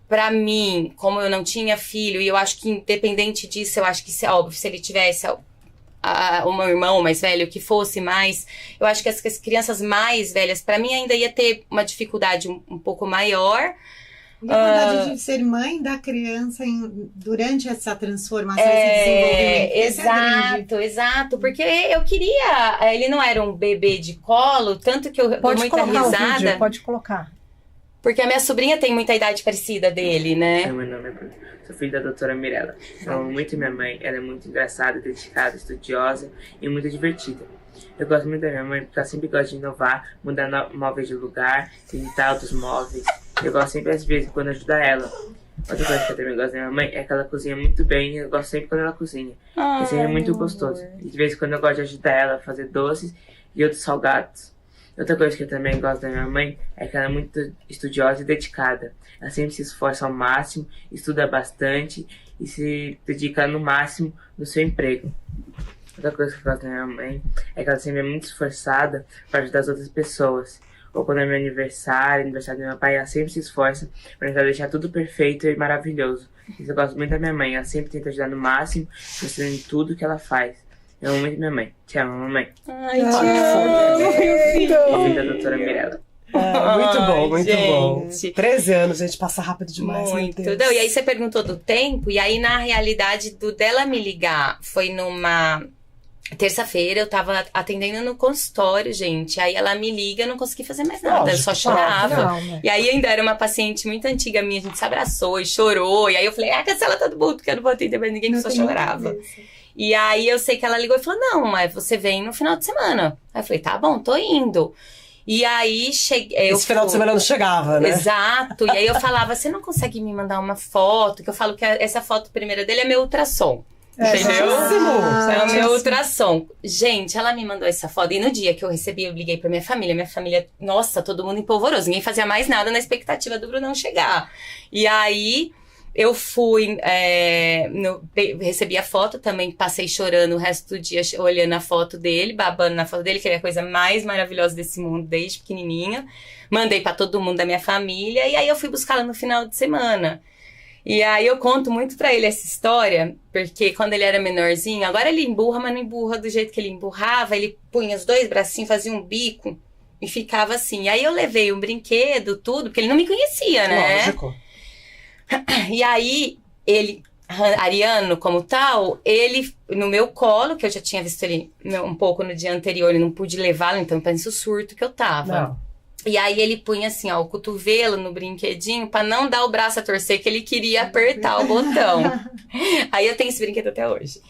Speaker 3: pra mim, como eu não tinha filho, e eu acho que independente disso, eu acho que, óbvio, se ele tivesse um irmão mais velho que fosse mais, eu acho que as crianças mais velhas, pra mim, ainda ia ter uma dificuldade um pouco maior.
Speaker 4: E a vontade de ser mãe da criança durante essa transformação, esse desenvolvimento.
Speaker 3: Exato. Porque eu queria... Ele não era um bebê de colo, tanto que eu dou muita risada.
Speaker 1: Vídeo, pode colocar.
Speaker 3: Porque a minha sobrinha tem muita idade parecida dele, né?
Speaker 5: Meu nome é Bruno. Sou filho da doutora Mirella. Eu amo muito minha mãe. Ela é muito engraçada, dedicada, estudiosa e muito divertida. Eu gosto muito da minha mãe porque ela sempre gosta de inovar, mudar móveis de lugar, tentar outros móveis. Eu gosto sempre, às vezes, quando ajudar ela. Outra coisa que eu também gosto da minha mãe é que ela cozinha muito bem e eu gosto sempre quando ela cozinha. Isso é muito gostoso. E de vez em quando eu gosto de ajudar ela a fazer doces e outros salgados. Outra coisa que eu também gosto da minha mãe é que ela é muito estudiosa e dedicada. Ela sempre se esforça ao máximo, estuda bastante e se dedica no máximo no seu emprego. Outra coisa que eu gosto da minha mãe é que ela sempre é muito esforçada para ajudar as outras pessoas. Ou quando é meu aniversário do meu pai, ela sempre se esforça para tentar deixar tudo perfeito e maravilhoso. Isso eu gosto muito da minha mãe, ela sempre tenta ajudar no máximo, mostrando tudo que ela faz. Eu amo muito minha mãe. Te amo, mamãe.
Speaker 3: Ai, te amo, meu filho.
Speaker 5: Filho da doutora Mirella.
Speaker 2: Muito bom, muito bom.
Speaker 3: Gente.
Speaker 2: 13 anos, gente, passa rápido demais.
Speaker 3: Muito. Não, e aí você perguntou do tempo, e aí na realidade dela me ligar foi numa terça-feira, eu tava atendendo no consultório, gente. Aí ela me liga, eu não consegui fazer mais nada, eu só chorava. E aí ainda era uma paciente muito antiga minha, a gente se abraçou e chorou. E aí eu falei, cancela todo mundo, porque eu não vou atender mais ninguém, que só chorava. E aí eu sei que ela ligou e falou, não, mas você vem no final de semana. Aí eu falei, tá bom, tô indo. E aí cheguei.
Speaker 2: Esse final de semana não chegava, né?
Speaker 3: Exato. E aí eu falava, você não consegue me mandar uma foto? Que eu falo que essa foto primeira dele é meu ultrassom. Entendeu? É o meu ultrassom. Gente, ela me mandou essa foto. E no dia que eu recebi, eu liguei pra minha família. Minha família, nossa, todo mundo empolvoroso. Ninguém fazia mais nada na expectativa do Brunão chegar. E aí eu fui, recebi a foto também, passei chorando o resto do dia, olhando a foto dele, babando na foto dele, que é a coisa mais maravilhosa desse mundo, desde pequenininha. Mandei pra todo mundo da minha família, e aí eu fui buscá-la no final de semana. E aí eu conto muito pra ele essa história, porque quando ele era menorzinho, agora ele emburra, mas não emburra do jeito que ele emburrava, ele punha os dois bracinhos, fazia um bico, e ficava assim. Aí eu levei um brinquedo, tudo, porque ele não me conhecia, né?
Speaker 2: Lógico.
Speaker 3: E aí, Ariano, como tal, ele no meu colo, que eu já tinha visto ele um pouco no dia anterior, ele não pude levá-lo, então pensa o surto que eu tava.
Speaker 2: Não.
Speaker 3: E aí ele punha assim, ó, o cotovelo no brinquedinho pra não dar o braço a torcer, que ele queria apertar o botão. Aí eu tenho esse brinquedo até hoje.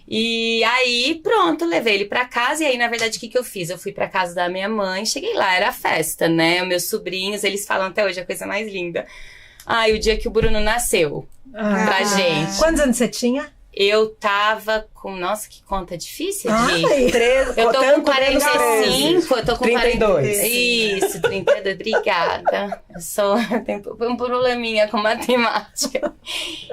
Speaker 3: E aí, pronto, levei ele pra casa. E aí, na verdade, o que eu fiz? Eu fui pra casa da minha mãe, cheguei lá, era festa, né? Meus sobrinhos, eles falam até hoje a coisa mais linda. Ai, o dia que o Bruno nasceu pra gente.
Speaker 1: Quantos anos você tinha?
Speaker 3: Eu tava com... Nossa, que conta difícil,
Speaker 1: Ai,
Speaker 3: Di.
Speaker 2: 13,
Speaker 3: Eu tô com
Speaker 2: tanto
Speaker 3: 45, eu tô com
Speaker 2: 32.
Speaker 3: 40... Isso, 32, obrigada. Eu tenho um probleminha com matemática.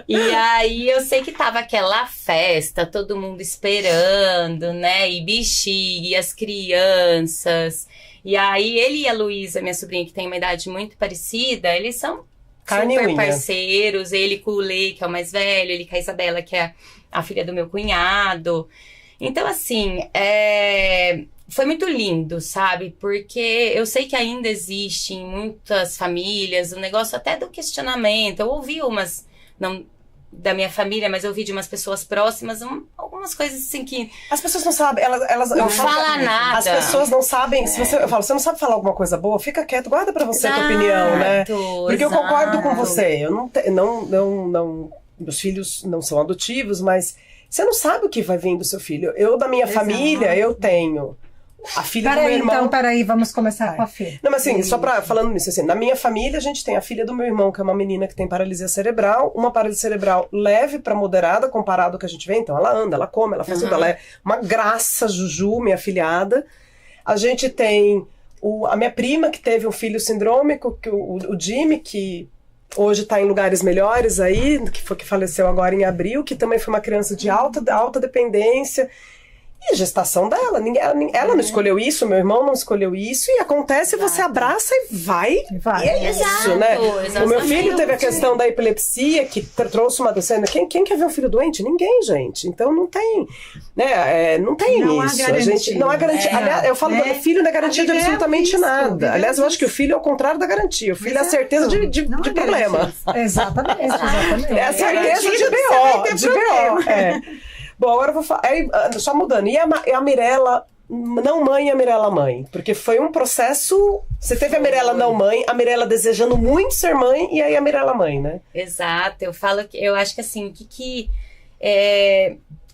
Speaker 3: E aí, eu sei que tava aquela festa, todo mundo esperando, né? E Bexiga, e as crianças. E aí, ele e a Luísa, minha sobrinha, que tem uma idade muito parecida, eles são
Speaker 2: Carne e
Speaker 3: super
Speaker 2: unha.
Speaker 3: parceiros. Ele com o Lê, que é o mais velho, ele com a Isabela, que é a filha do meu cunhado. Então, assim, foi muito lindo, sabe? Porque eu sei que ainda existe em muitas famílias o negócio até do questionamento. Eu ouvi umas, não da minha família, mas eu ouvi de umas pessoas próximas, algumas coisas assim que...
Speaker 2: As pessoas não sabem, elas
Speaker 3: não falam nada.
Speaker 2: As pessoas não sabem, eu falo, você não sabe falar alguma coisa boa, fica quieto, guarda pra você a tua opinião, né? Porque eu concordo com você, eu não, meus filhos não são adotivos, mas você não sabe o que vai vir do seu filho. Eu, da minha família, eu tenho a filha do meu irmão.
Speaker 1: Peraí, vamos começar com a filha.
Speaker 2: Não, mas assim, falando nisso, assim, na minha família a gente tem a filha do meu irmão, que é uma menina que tem paralisia cerebral, uma paralisia cerebral leve pra moderada, comparado ao que a gente vê, então ela anda, ela come, ela faz tudo, ela é uma graça, Juju, minha afilhada. A gente tem a minha prima, que teve um filho sindrômico, o Jimmy, que hoje está em lugares melhores aí, que faleceu agora em abril, que também foi uma criança de alta dependência. E a gestação dela, ela não escolheu isso, meu irmão não escolheu isso, e acontece, você abraça e vai. E é isso, né? O meu filho teve a questão da epilepsia, que trouxe uma doença. Quem quer ver um filho doente? Ninguém, gente. Então não tem, né? Não tem isso. A gente, não há garantia. Aliás, eu falo, filho não é garantia de absolutamente nada. Aliás, eu acho que o filho é o contrário da garantia. O filho é a certeza de problema.
Speaker 1: Exatamente.
Speaker 2: É a certeza de BO. Bom, agora eu vou falar, só mudando, e a Mirella não mãe e a Mirella mãe? Porque foi um processo, você teve a Mirella não mãe, a Mirella desejando muito ser mãe, e aí a Mirella mãe, né?
Speaker 3: Exato, eu acho que assim,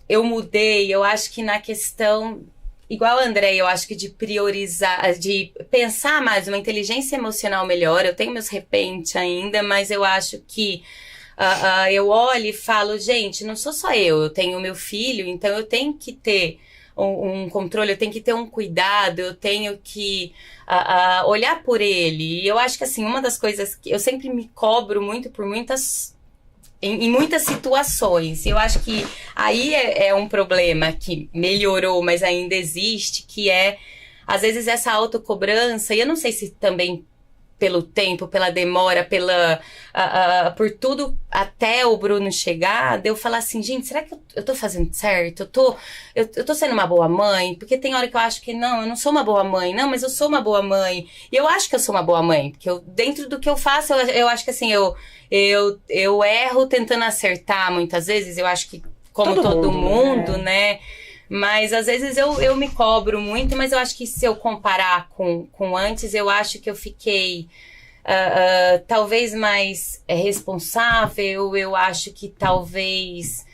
Speaker 3: eu mudei, eu acho que na questão, igual a André, eu acho que de priorizar, de pensar mais, uma inteligência emocional melhor. Eu tenho meus repente ainda, mas eu acho que eu olho e falo, gente, não sou só eu tenho meu filho, então eu tenho que ter um controle, eu tenho que ter um cuidado, eu tenho que olhar por ele. E eu acho que assim, uma das coisas que eu sempre me cobro muito por em muitas situações, eu acho que aí é um problema que melhorou, mas ainda existe, que é às vezes essa autocobrança, e eu não sei se também pelo tempo, pela demora, por tudo até o Bruno chegar, de eu falar assim, gente, será que eu tô fazendo certo? Eu tô sendo uma boa mãe? Porque tem hora que eu acho que não, eu não sou uma boa mãe. Não, mas eu sou uma boa mãe. E eu acho que eu sou uma boa mãe, porque dentro do que eu faço, eu acho que assim, eu erro tentando acertar muitas vezes. Eu acho que como todo mundo, né? Mas às vezes eu me cobro muito, mas eu acho que se eu comparar com antes, eu acho que eu fiquei talvez mais responsável. Eu acho que talvez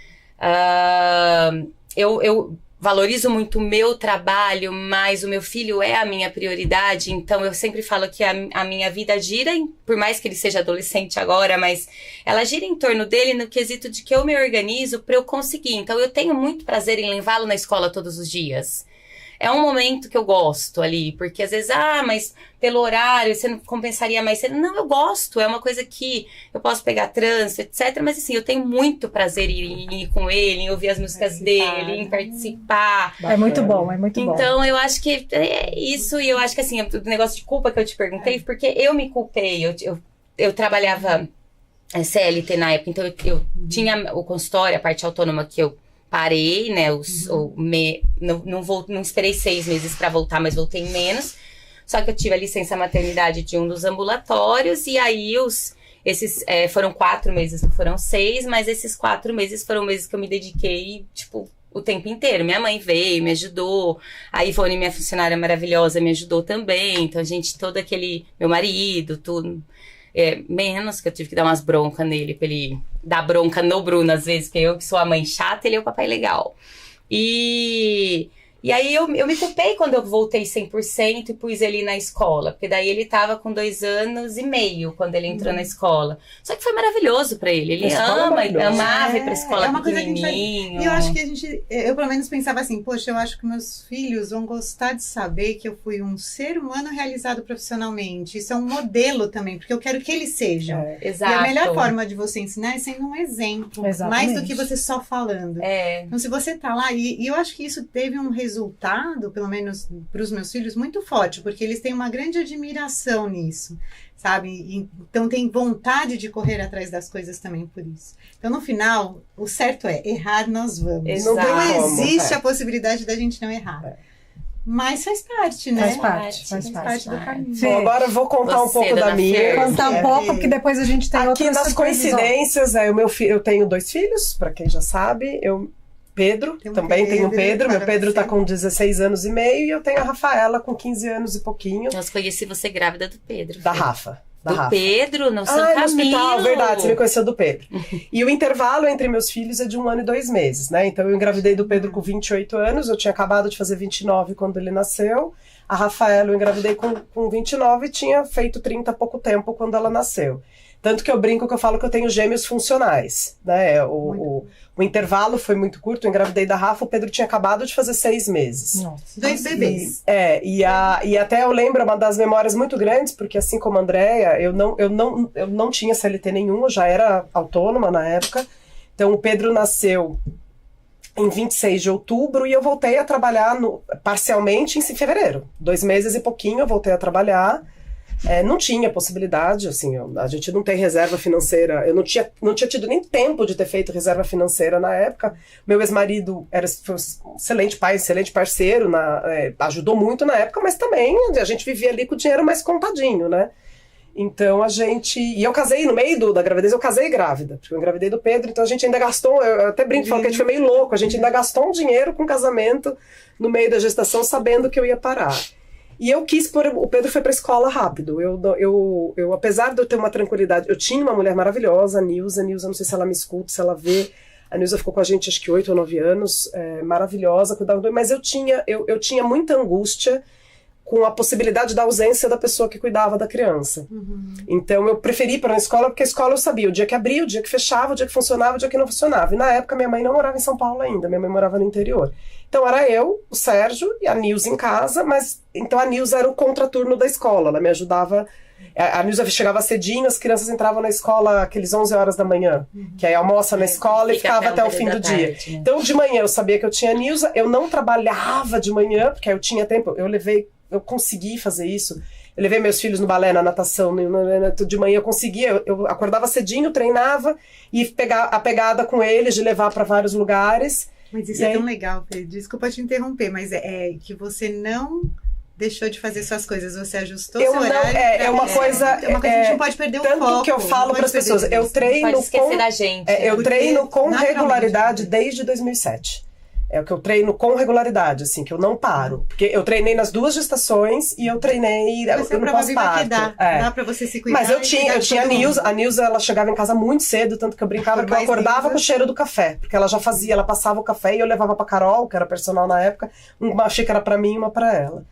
Speaker 3: eu valorizo muito o meu trabalho, mas o meu filho é a minha prioridade. Então eu sempre falo que a minha vida gira, por mais que ele seja adolescente agora, mas ela gira em torno dele no quesito de que eu me organizo para eu conseguir. Então eu tenho muito prazer em levá-lo na escola todos os dias. É um momento que eu gosto ali, porque às vezes, mas pelo horário você não compensaria mais cedo. Não, eu gosto, é uma coisa que eu posso pegar trânsito, etc. Mas assim, eu tenho muito prazer em ir com ele, em ouvir as músicas dele, em participar.
Speaker 1: É muito bom, é muito bom.
Speaker 3: Então, eu acho que é isso, e eu acho que assim, o negócio de culpa que eu te perguntei, porque eu me culpei, eu trabalhava CLT na época, então eu tinha o consultório, a parte autônoma que eu parei, né, não esperei 6 meses pra voltar, mas voltei em menos. Só que eu tive a licença maternidade de um dos ambulatórios, e aí foram 4 meses, não foram 6, mas esses 4 meses foram meses que eu me dediquei, tipo, o tempo inteiro. Minha mãe veio, me ajudou. A Ivone, minha funcionária maravilhosa, me ajudou também. Então, todo aquele... Meu marido, tudo... menos que eu tive que dar umas broncas nele, pra ele dar bronca no Bruno, às vezes, porque eu que sou a mãe chata, ele é o papai legal. E aí eu me culpei quando eu voltei 100% e pus ele na escola, porque daí ele tava com 2 anos e meio quando ele entrou na escola. Só que foi maravilhoso pra ele. Ele amava ir pra escola pequenininho.
Speaker 4: E eu acho que eu pelo menos pensava assim, poxa, eu acho que meus filhos vão gostar de saber que eu fui um ser humano realizado profissionalmente. Isso é um modelo também, porque eu quero que eles sejam.
Speaker 3: Exato.
Speaker 4: E a melhor forma de você ensinar é sendo um exemplo, mais do que você só falando. Então, se você tá lá, e eu acho que isso teve um resultado, pelo menos para os meus filhos, muito forte, porque eles têm uma grande admiração nisso, sabe? Então tem vontade de correr atrás das coisas também por isso. Então no final, o certo é, errar nós vamos.
Speaker 3: Exato.
Speaker 4: Não existe a possibilidade da gente não errar. Mas faz parte, né?
Speaker 1: Faz parte
Speaker 4: do caminho.
Speaker 2: Bom, agora eu vou contar um pouco da minha.
Speaker 1: Contar um pouco, porque depois a gente tem
Speaker 2: aqui nas coincidências, eu tenho 2 filhos, para quem já sabe, Pedro, também tenho Pedro. Meu Pedro tá com 16 anos e meio e eu tenho a Rafaela com 15 anos e pouquinho.
Speaker 3: Nossa, conheci você grávida do Pedro.
Speaker 2: Da Rafa.
Speaker 3: Pedro, no São Camilo.
Speaker 2: No hospital, verdade, você me conheceu do Pedro. E o intervalo entre meus filhos é de 1 ano e 2 meses, né? Então eu engravidei do Pedro com 28 anos, eu tinha acabado de fazer 29 quando ele nasceu. A Rafaela eu engravidei com 29 e tinha feito 30 há pouco tempo quando ela nasceu. Tanto que eu brinco que eu falo que eu tenho gêmeos funcionais, né? O intervalo foi muito curto, eu engravidei da Rafa, o Pedro tinha acabado de fazer 6 meses.
Speaker 4: Nossa. 2 bebês.
Speaker 2: E até eu lembro uma das memórias muito grandes, porque assim como a Andréia, eu não tinha CLT nenhum, eu já era autônoma na época. Então o Pedro nasceu em 26 de outubro e eu voltei a trabalhar parcialmente em fevereiro. 2 meses e pouquinho eu voltei a trabalhar. Não tinha possibilidade, assim, a gente não tem reserva financeira, eu não tinha tido nem tempo de ter feito reserva financeira na época. Meu ex-marido foi um excelente pai, excelente parceiro, ajudou muito na época, mas também a gente vivia ali com o dinheiro mais contadinho, né? Então e eu casei no meio da gravidez, eu casei grávida, porque eu engravidei do Pedro, então a gente ainda gastou, eu até brinco, falo que a gente foi meio louco, a gente ainda gastou um dinheiro com casamento no meio da gestação, sabendo que eu ia parar. E eu quis o Pedro foi pra escola rápido. Eu, apesar de eu ter uma tranquilidade, eu tinha uma mulher maravilhosa, a Nilza, não sei se ela me escuta, se ela vê. A Nilza ficou com a gente acho que 8 ou 9 anos, maravilhosa, cuidava do... Mas eu tinha muita angústia com a possibilidade da ausência da pessoa que cuidava da criança. Uhum. Então eu preferi ir para a escola, porque a escola eu sabia o dia que abria, o dia que fechava, o dia que funcionava, o dia que não funcionava. E na época minha mãe não morava em São Paulo ainda, minha mãe morava no interior. Então era eu, o Sérgio e a Nilza em casa, mas então a Nilza era o contraturno da escola, ela me ajudava. A Nilza chegava cedinho, as crianças entravam na escola aqueles 11 horas da manhã, que aí almoça na escola e ficava até o fim do dia. Tarde, né? Então de manhã eu sabia que eu tinha a Nilza, eu não trabalhava de manhã, porque aí eu tinha tempo, eu consegui fazer isso. Eu levei meus filhos no balé, na natação, de manhã eu conseguia, eu acordava cedinho, treinava e pegar a pegada com eles, de levar para vários lugares.
Speaker 4: Mas isso é tão legal, Pedro. Desculpa te interromper, mas é que você não deixou de fazer suas coisas, você ajustou seu horário.
Speaker 2: É uma coisa
Speaker 4: que a gente não pode perder o foco.
Speaker 2: Tanto que eu falo para as pessoas, eu treino
Speaker 3: pode esquecer da gente.
Speaker 2: Eu treino com regularidade desde 2007. É o que eu treino com regularidade, assim, que eu não paro. Porque eu treinei nas 2 gestações e eu treinei no pós-parto.
Speaker 4: Dá pra você se cuidar.
Speaker 2: Mas eu tinha a Nilza, ela chegava em casa muito cedo, tanto que eu brincava que eu acordava com o cheiro do café. Porque ela já fazia, ela passava o café e eu levava pra Carol, que era personal na época, uma xícara pra mim e uma pra ela.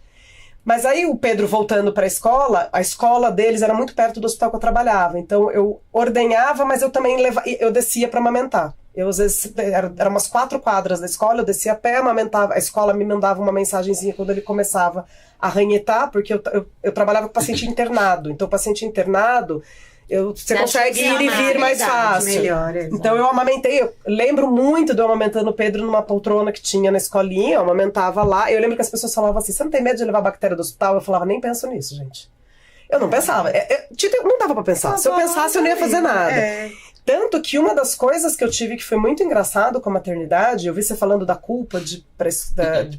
Speaker 2: Mas aí o Pedro voltando pra escola, a escola deles era muito perto do hospital que eu trabalhava. Então eu ordenhava, mas eu também eu descia pra amamentar. Eu, às vezes, eram umas 4 quadras da escola, eu descia a pé, amamentava, a escola me mandava uma mensagenzinha quando ele começava a ranhetar, porque eu trabalhava com paciente internado. Então, paciente internado, você consegue ir e vir mais fácil.
Speaker 4: Melhor,
Speaker 2: então, eu amamentei, eu lembro muito de eu amamentando o Pedro numa poltrona que tinha na escolinha, eu amamentava lá. Eu lembro que as pessoas falavam assim, você não tem medo de levar bactéria do hospital? Eu falava, nem penso nisso, gente. Eu não pensava, não dava pra pensar. Se eu pensasse, eu não ia fazer nada. Tanto que uma das coisas que eu tive que foi muito engraçado com a maternidade, eu vi você falando da culpa de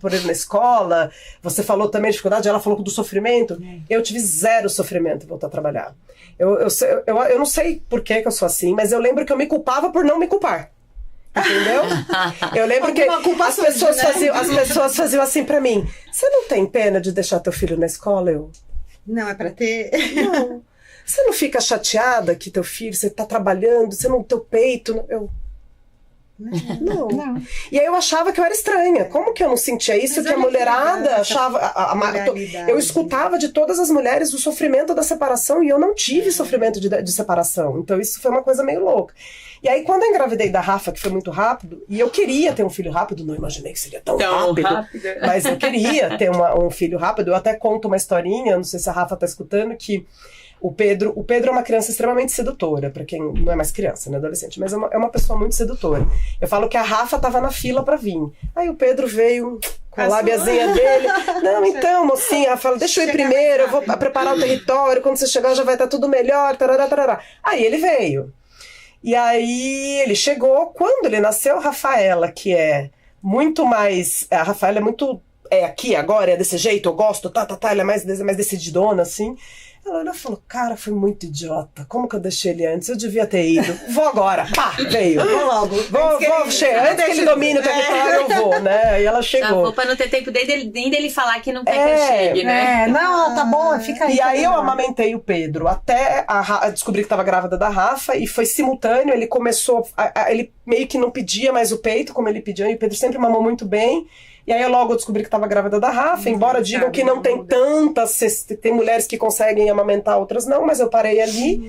Speaker 2: por ir na escola, você falou também de dificuldade, ela falou do sofrimento. Eu tive zero sofrimento em voltar a trabalhar. Eu não sei por que eu sou assim, mas eu lembro que eu me culpava por não me culpar. Entendeu? Eu lembro que as pessoas faziam assim pra mim: você não tem pena de deixar teu filho na escola?
Speaker 4: Não, é pra ter.
Speaker 2: Não. Você não fica chateada que teu filho, você tá trabalhando, você não, teu peito... Não. E aí eu achava que eu era estranha. Como que eu não sentia isso? Mas que a mulherada achava... Eu escutava de todas as mulheres o sofrimento da separação e eu não tive sofrimento de separação. Então isso foi uma coisa meio louca. E aí quando eu engravidei da Rafa, que foi muito rápido, e eu queria ter um filho rápido, não imaginei que seria tão rápido. Mas eu queria ter um filho rápido. Eu até conto uma historinha, não sei se a Rafa tá escutando, que o Pedro é uma criança extremamente sedutora, pra quem não é mais criança, né, adolescente, mas é uma pessoa muito sedutora. Eu falo que a Rafa tava na fila pra vir. Aí o Pedro veio com a lábiazinha dele. Não, então, mocinha, ela fala, deixa eu ir primeiro, eu vou preparar o território, quando você chegar já vai estar tudo melhor, tarará, tarará. Aí ele veio. E aí ele chegou, quando ele nasceu, a Rafaela, que é muito mais... A Rafaela é muito... É aqui, agora, é desse jeito, eu gosto, ela é mais decididona, assim... Ela olhou e falou, cara, foi muito idiota. Como que eu deixei ele antes? Eu devia ter ido. Vou agora. Pá, veio.
Speaker 4: Vou logo.
Speaker 2: Antes que ele domine o território, eu vou, né? E ela chegou.
Speaker 3: Vou pra não ter tempo nem dele falar que não quer que eu chegue, né?
Speaker 1: Não, tá bom, fica aí.
Speaker 2: E aí eu amamentei o Pedro até descobri que tava grávida da Rafa e foi simultâneo. Ele começou, ele meio que não pedia mais o peito como ele pedia. E o Pedro sempre mamou muito bem. E aí logo eu descobri que estava grávida da Rafa, embora digam que não tem tantas, tem mulheres que conseguem amamentar, outras não, mas eu parei ali.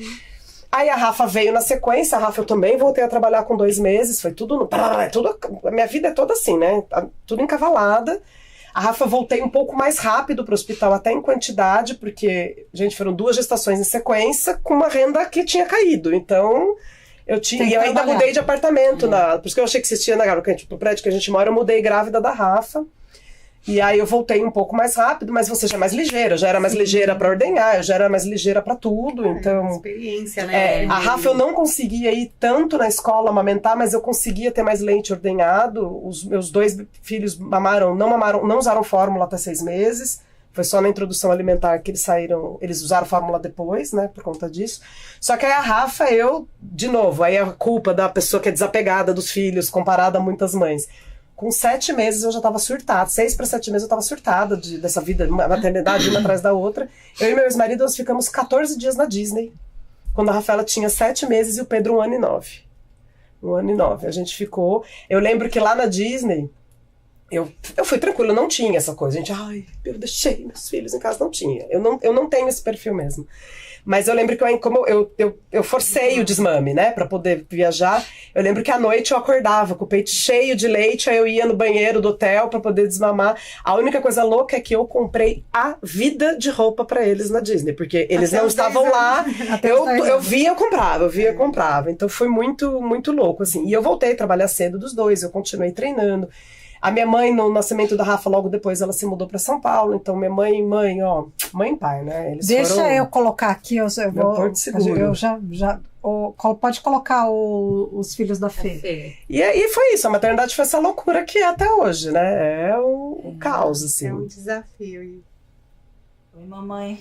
Speaker 2: Aí a Rafa veio na sequência, a Rafa eu também voltei a trabalhar com 2 meses, foi tudo, a minha vida é toda assim, né, tudo encavalada. A Rafa voltei um pouco mais rápido para o hospital, até em quantidade, porque, gente, foram 2 gestações em sequência com uma renda que tinha caído, então... E eu ainda mudei de apartamento, por isso que eu achei que existia no prédio que a gente mora, eu mudei grávida da Rafa. E aí eu voltei um pouco mais rápido, mas você já é mais ligeira, eu já era mais ligeira para ordenhar, eu já era mais ligeira para tudo, então...
Speaker 4: Experiência, né?
Speaker 2: A Rafa eu não conseguia ir tanto na escola amamentar, mas eu conseguia ter mais leite ordenhado. Os meus 2 filhos não usaram fórmula até 6 meses. Foi só na introdução alimentar que eles usaram fórmula depois, né, por conta disso. Só que aí a Rafa, de novo, aí a culpa da pessoa que é desapegada dos filhos, comparada a muitas mães. Com 7 meses eu já tava surtada, 6 para 7 meses eu tava surtada dessa vida, maternidade uma atrás da outra. Eu e meu ex-marido, nós ficamos 14 dias na Disney, quando a Rafaela tinha 7 meses e o Pedro 1 ano e 9. 1 ano e 9, a gente ficou... Eu lembro que lá na Disney... Eu fui tranquila, não tinha essa coisa. Gente, eu deixei meus filhos em casa, não tinha. Eu não tenho esse perfil mesmo. Mas eu lembro que eu forcei o desmame, né, pra poder viajar. Eu lembro que à noite eu acordava com o peito cheio de leite, aí eu ia no banheiro do hotel pra poder desmamar. A única coisa louca é que eu comprei a vida de roupa pra eles na Disney, porque eles não estavam lá. Eu via, eu comprava. Então foi muito, muito louco, assim. E eu voltei a trabalhar cedo dos 2, eu continuei treinando. A minha mãe, no nascimento da Rafa, logo depois ela se mudou para São Paulo. Então, minha mãe e pai, né? Eles
Speaker 1: Deixa eu colocar aqui, eu vou...
Speaker 2: Porto Seguro.
Speaker 1: Pode colocar os filhos da Fê.
Speaker 2: E aí foi isso, a maternidade foi essa loucura que é até hoje, né? É o caos, assim.
Speaker 4: É um desafio.
Speaker 6: Oi, mamãe.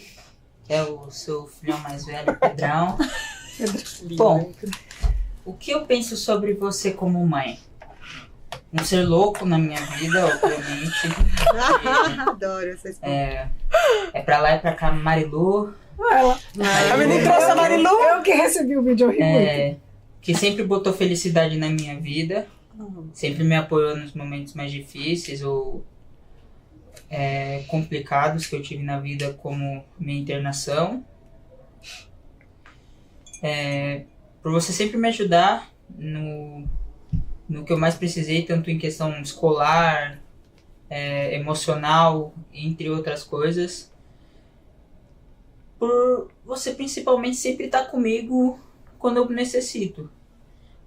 Speaker 6: É o seu filhão mais velho, Pedrão. Bom, o que eu penso sobre você como mãe? Um ser louco na minha vida, obviamente.
Speaker 4: Adoro essa história.
Speaker 6: É pra lá e pra cá, Marilu.
Speaker 2: A menina trouxe a Marilu.
Speaker 1: Eu que recebi o vídeo, eu ri muito.
Speaker 6: Que sempre botou felicidade na minha vida. Sempre me apoiou nos momentos mais difíceis ou complicados que eu tive na vida, como minha internação. Por você sempre me ajudar no que eu mais precisei, tanto em questão escolar, emocional, entre outras coisas. Por você principalmente sempre estar comigo quando eu necessito.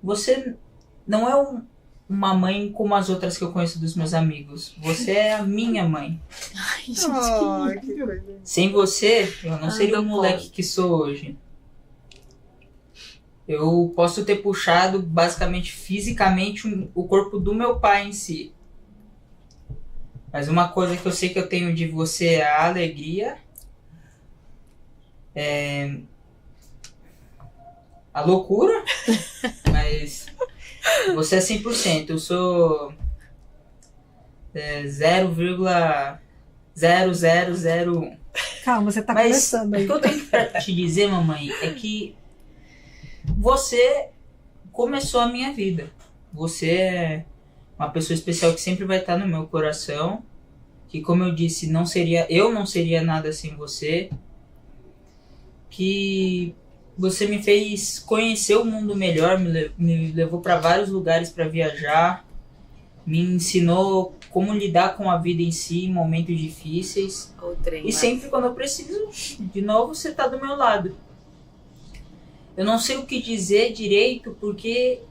Speaker 6: Você não é uma mãe como as outras que eu conheço dos meus amigos. Você é a minha mãe.
Speaker 3: Ai, gente,
Speaker 4: que coisa.
Speaker 6: Sem você, eu não seria o moleque que sou hoje. eu posso ter puxado basicamente fisicamente o corpo do meu pai em si. Mas uma coisa que eu sei que eu tenho de você é a alegria, a loucura, mas você é 100%. Eu sou 0,0001.
Speaker 1: Calma, você tá
Speaker 6: Mas
Speaker 1: começando aí.
Speaker 6: o que eu tenho pra te dizer, mamãe, é que você começou a minha vida. Você é uma pessoa especial que sempre vai estar no meu coração. Que, como eu disse, eu não seria nada sem você. Que você me fez conhecer o mundo melhor, me levou para vários lugares para viajar, me ensinou como lidar com a vida em si em momentos difíceis. E sempre quando eu preciso, de novo, você tá do meu lado. Eu não sei o que dizer direito, porque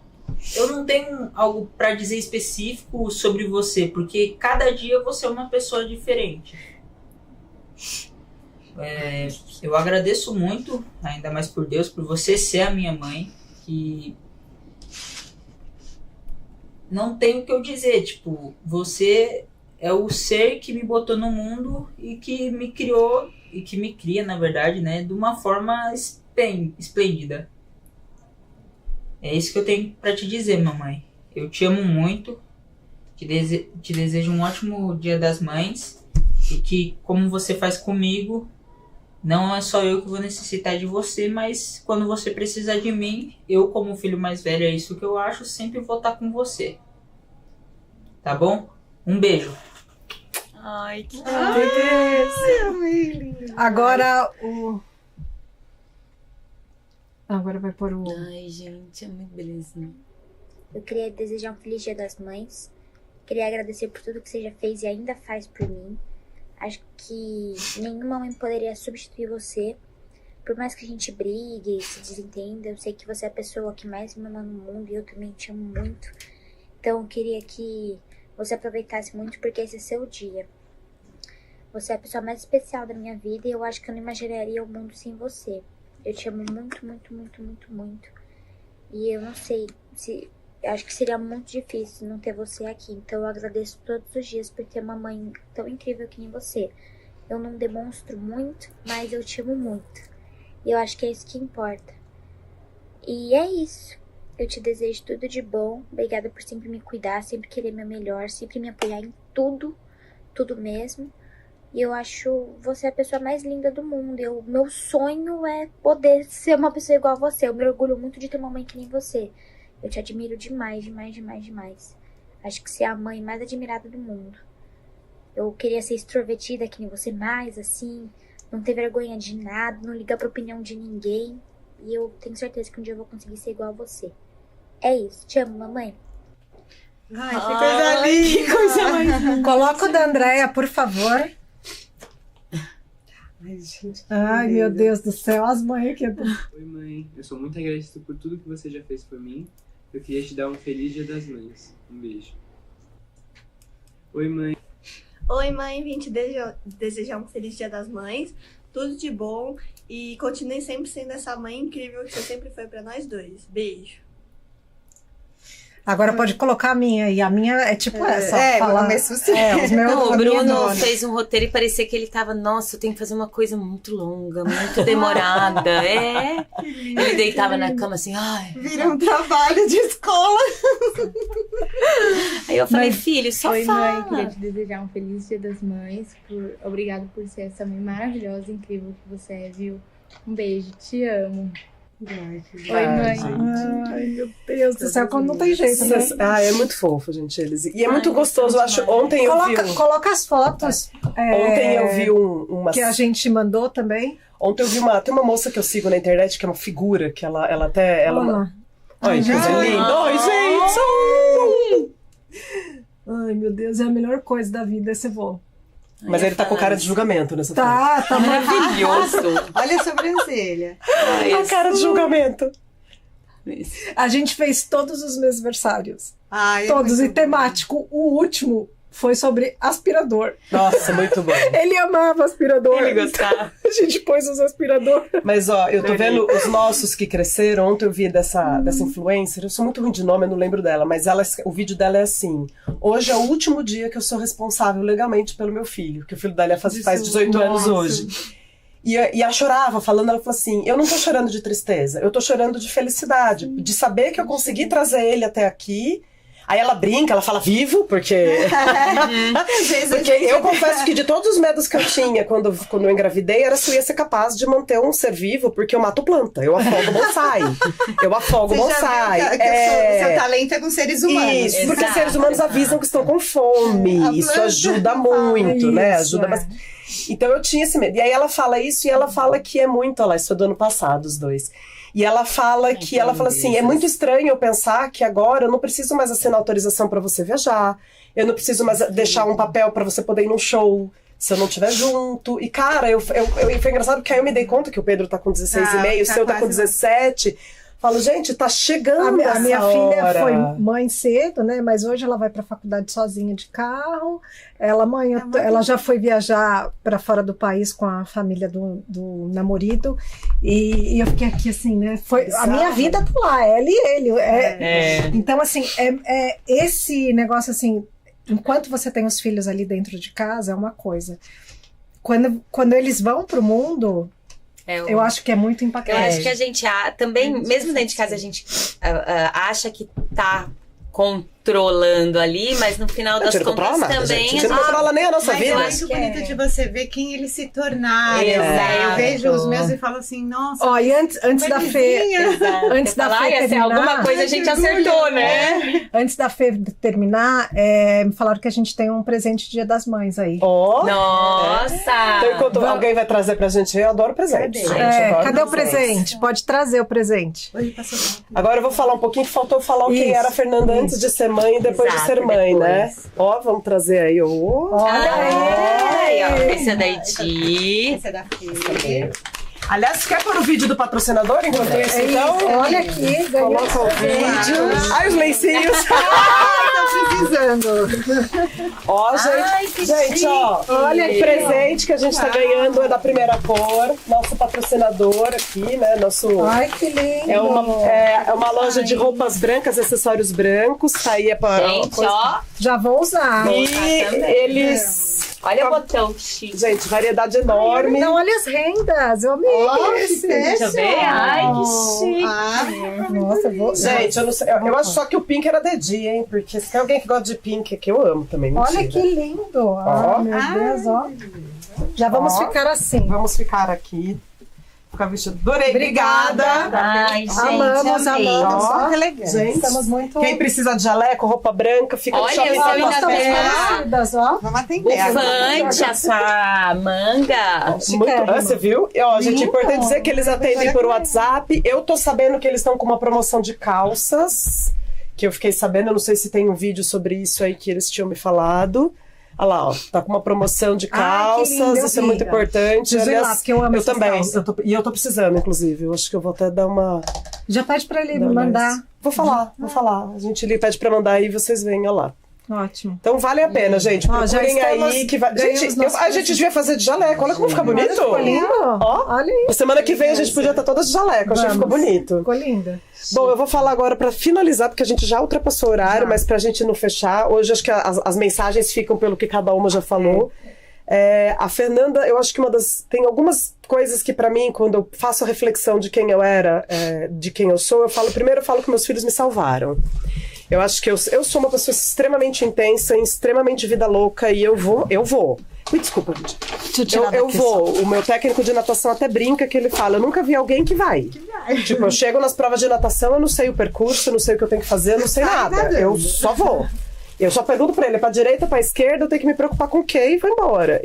Speaker 6: eu não tenho algo para dizer específico sobre você, porque cada dia você é uma pessoa diferente. Eu agradeço muito, ainda mais por Deus, por você ser a minha mãe, que não tenho o que eu dizer, tipo, você é o ser que me botou no mundo e que me criou, e que me cria, na verdade, né, de uma forma esplêndida. É isso que eu tenho pra te dizer, mamãe. Eu te amo muito, te desejo um ótimo Dia das Mães, e que, como você faz comigo, não é só eu que vou necessitar de você, mas quando você precisar de mim, eu, como filho mais velho, é isso que eu acho, sempre vou estar com você. Tá bom? Um beijo.
Speaker 3: Ai, que
Speaker 1: Agora Agora vai pôr o...
Speaker 3: Ai, gente, é muito belezinha.
Speaker 7: Eu queria desejar um feliz Dia das Mães. Queria agradecer por tudo que você já fez e ainda faz por mim. Acho que nenhuma mãe poderia substituir você. Por mais que a gente brigue, se desentenda, eu sei que você é a pessoa que mais me ama no mundo e eu também te amo muito. Então eu queria que você aproveitasse muito, porque esse é seu dia. Você é a pessoa mais especial da minha vida e eu acho que eu não imaginaria o mundo sem você. Eu te amo muito, muito, muito, muito, muito. E eu não sei se... Eu acho que seria muito difícil não ter você aqui. Então eu agradeço todos os dias por ter uma mãe tão incrível que nem você. Eu não demonstro muito, mas eu te amo muito. E eu acho que é isso que importa. E é isso. Eu te desejo tudo de bom. Obrigada por sempre me cuidar, sempre querer meu melhor, sempre me apoiar em tudo. Tudo mesmo. E eu acho você a pessoa mais linda do mundo. Meu sonho é poder ser uma pessoa igual a você. Eu me orgulho muito de ter uma mãe que nem você. Eu te admiro demais, demais, demais, demais. Acho que você é a mãe mais admirada do mundo. Eu queria ser extrovertida que nem você, mais assim, não ter vergonha de nada, não ligar pra opinião de ninguém. E eu tenho certeza que um dia eu vou conseguir ser igual a você. É isso. Te amo, mamãe.
Speaker 4: Ai, que coisa linda.
Speaker 3: Que coisa mais...
Speaker 1: Coloca o da Andréia, por favor.
Speaker 2: Ai, gente.
Speaker 1: Ai, meu Deus do céu, as mães aqui.
Speaker 8: Oi, mãe. Eu sou muito agradecido por tudo que você já fez por mim. Eu queria te dar um feliz Dia das Mães. Um beijo. Oi, mãe.
Speaker 9: Oi, mãe. Vim te desejar um feliz Dia das Mães. Tudo de bom. E continue sempre sendo essa mãe incrível que você sempre foi pra nós dois. Beijo.
Speaker 1: Agora pode colocar a minha. E a minha é tipo essa.
Speaker 4: Fala, os meus,
Speaker 1: os meus,
Speaker 3: Não, o
Speaker 1: a minha
Speaker 3: Bruno
Speaker 1: dona.
Speaker 3: fez um roteiro e parecia que ele tava, nossa, eu tenho que fazer uma coisa muito longa, muito demorada. Ele deitava na cama assim, ai.
Speaker 4: Vira um trabalho de escola.
Speaker 3: Aí eu falei, filho, só
Speaker 10: Oi,
Speaker 3: fala.
Speaker 10: mãe, queria te desejar um feliz Dia das Mães. Obrigada por ser essa mãe maravilhosa, incrível que você é, viu? Um beijo, te amo. Oi, mãe.
Speaker 1: Ai, meu Deus do céu, como não tem jeito, né?
Speaker 2: É muito fofo, gente, eles. E é muito gostoso, eu acho. Ontem eu vi
Speaker 1: Coloca as fotos.
Speaker 2: Ontem eu vi uma...
Speaker 1: Que a gente mandou também.
Speaker 2: Ontem eu vi tem uma moça que eu sigo na internet que é uma figura, que ela até...
Speaker 1: Olha.
Speaker 2: Ai, que coisa linda. Oi, gente!
Speaker 1: Ai, meu Deus, é a melhor coisa da vida esse voo.
Speaker 2: Mas ele tá com cara de julgamento nessa foto.
Speaker 1: Tá
Speaker 3: maravilhoso.
Speaker 4: Olha a sobrancelha.
Speaker 3: Ai,
Speaker 2: A cara de julgamento.
Speaker 1: A gente fez todos os meus versários.
Speaker 4: Ai,
Speaker 1: Todos,
Speaker 4: é
Speaker 1: e
Speaker 4: muito
Speaker 1: temático. O último foi sobre aspirador.
Speaker 2: Nossa, muito bom.
Speaker 1: Ele amava aspirador.
Speaker 3: Ele gostava.
Speaker 1: A gente pôs os aspirador.
Speaker 2: Mas, ó, eu tô vendo os nossos que cresceram. Ontem eu vi dessa influencer. Eu sou muito ruim de nome, eu não lembro dela. Mas o vídeo dela é assim: hoje é o último dia que eu sou responsável legalmente pelo meu filho. Que o filho dela faz 18 anos hoje. E ela chorava, falando, ela falou assim: eu não tô chorando de tristeza, eu tô chorando de felicidade. De saber que eu consegui trazer ele até aqui. Aí ela brinca, ela fala vivo, porque... porque eu confesso que de todos os medos que eu tinha quando eu engravidei, era se eu ia ser capaz de manter um ser vivo, porque eu mato planta, eu afogo bonsai. Eu afogo bonsai.
Speaker 4: O seu talento é com seres humanos.
Speaker 2: Isso, porque os seres humanos avisam que estão com fome. Isso ajuda muito, né? Ajuda bastante. Então eu tinha esse medo. E aí ela fala isso, e ela fala que é muito... Olha lá, isso foi do ano passado, os dois. E ela fala assim, é muito estranho eu pensar que agora eu não preciso mais assinar autorização para você viajar, eu não preciso mais deixar um papel para você poder ir num show se eu não estiver junto. E cara, foi engraçado porque aí eu me dei conta que o Pedro tá com 16,5, o seu tá com 17. Falo, gente, tá chegando
Speaker 1: a minha
Speaker 2: hora.
Speaker 1: Filha foi mãe cedo, né? Mas hoje ela vai pra faculdade sozinha de carro. Ela já foi viajar para fora do país com a família do namorado. E eu fiquei aqui assim, né? A minha vida tá lá, ela e ele. Então, assim, esse negócio assim, enquanto você tem os filhos ali dentro de casa, é uma coisa. Quando eles vão pro mundo... Eu acho que é muito impactante.
Speaker 3: Eu acho que a gente também, mesmo dentro de casa, a gente acha que tá controlando ali, mas no final das contas também...
Speaker 2: Você não controla nem a nossa vida.
Speaker 4: Mas é muito bonito de você ver quem eles se tornaram. Eu vejo os meus e falo assim, nossa...
Speaker 1: Ó, e antes da Fê... Antes da Fê terminar...
Speaker 3: alguma coisa a gente acertou, né?
Speaker 1: Antes da Fê terminar, me falaram que a gente tem um presente de Dia das Mães aí.
Speaker 3: Nossa!
Speaker 2: Então, enquanto alguém vai trazer pra gente, eu adoro presente.
Speaker 1: Cadê o presente? Pode trazer o presente.
Speaker 2: Agora eu vou falar um pouquinho, que faltou falar quem era a Fernanda antes de ser mãe e depois de ser mãe, né? Ó, vamos trazer aí o...
Speaker 3: Olha aí! Esse é da Edi.
Speaker 4: Esse é da Fê.
Speaker 2: Aliás, quer pôr o vídeo do patrocinador enquanto isso, então?
Speaker 1: Olha aqui,
Speaker 2: coloca o vídeo. Ai, os lencinhos.
Speaker 1: Tô precisando.
Speaker 2: Ó, gente, ó. Olha que presente que a gente tá ganhando, é da Primeira Cor. Nosso patrocinador aqui, né?
Speaker 1: Ai, que lindo.
Speaker 2: É uma loja de roupas brancas, acessórios brancos. Tá aí,
Speaker 3: gente, ó.
Speaker 1: Já vou usar.
Speaker 2: E eles...
Speaker 3: Olha o botão chique.
Speaker 2: Gente, variedade enorme.
Speaker 1: Não, olha as rendas. Eu amei esse.
Speaker 3: Deixa eu ver. Ai, que chique.
Speaker 1: Nossa,
Speaker 2: gente, eu não sei. Eu acho só que o pink era de dia, hein? Porque se tem alguém que gosta de pink, que eu amo também.
Speaker 1: Olha que lindo. Meu Deus, ó. Já vamos ficar assim.
Speaker 2: Vamos ficar aqui. Ficar vestido. Adorei, obrigada.
Speaker 3: Ai, gente,
Speaker 1: amamos.
Speaker 2: Ó,
Speaker 1: que legal.
Speaker 2: Gente,
Speaker 1: estamos muito...
Speaker 2: Quem precisa de jaleco, roupa branca, fica no shopping.
Speaker 3: Olha,
Speaker 1: nós estamos conhecidas, ó.
Speaker 4: Vamos atender.
Speaker 3: Bufante, essa manga.
Speaker 2: Você viu? Ó, gente, é importante dizer que eles atendem por WhatsApp. Eu tô sabendo que eles estão com uma promoção de calças, que eu fiquei sabendo, eu não sei se tem um vídeo sobre isso aí que eles tinham me falado. Olha lá, ó, tá com uma promoção de calças, isso é muito importante. Aliás,
Speaker 1: que eu amo
Speaker 2: também, eu tô precisando, inclusive. Eu acho que eu vou até dar uma...
Speaker 1: Já pede pra ele mandar.
Speaker 2: Vou falar. A gente lhe pede pra mandar aí e vocês veem, ó lá.
Speaker 1: Ótimo.
Speaker 2: Então vale a pena, gente. Procurem aí que vai. Gente, a gente devia fazer de jaleco. Olha como fica bonito.
Speaker 1: Ficou lindo.
Speaker 2: Ó,
Speaker 1: olha aí.
Speaker 2: Semana que vem a gente podia estar todas de jaleco. Achei que ficou bonito.
Speaker 1: Ficou linda.
Speaker 2: Bom, eu vou falar agora pra finalizar, porque a gente já ultrapassou o horário, mas pra gente não fechar. Hoje acho que as mensagens ficam pelo que cada uma já falou. A Fernanda, eu acho que tem algumas coisas que pra mim, quando eu faço a reflexão de quem eu era, de quem eu sou, primeiro eu falo que meus filhos me salvaram. Eu acho que eu sou uma pessoa extremamente intensa, extremamente vida louca, e eu vou. Me desculpa, gente. Eu vou. O meu técnico de natação até brinca que ele fala, eu nunca vi alguém que vai. Tipo, eu chego nas provas de natação, eu não sei o percurso, eu não sei o que eu tenho que fazer, eu não sei nada. Eu só vou. Eu só pergunto pra ele, pra direita, pra esquerda, eu tenho que me preocupar com o quê e vou embora.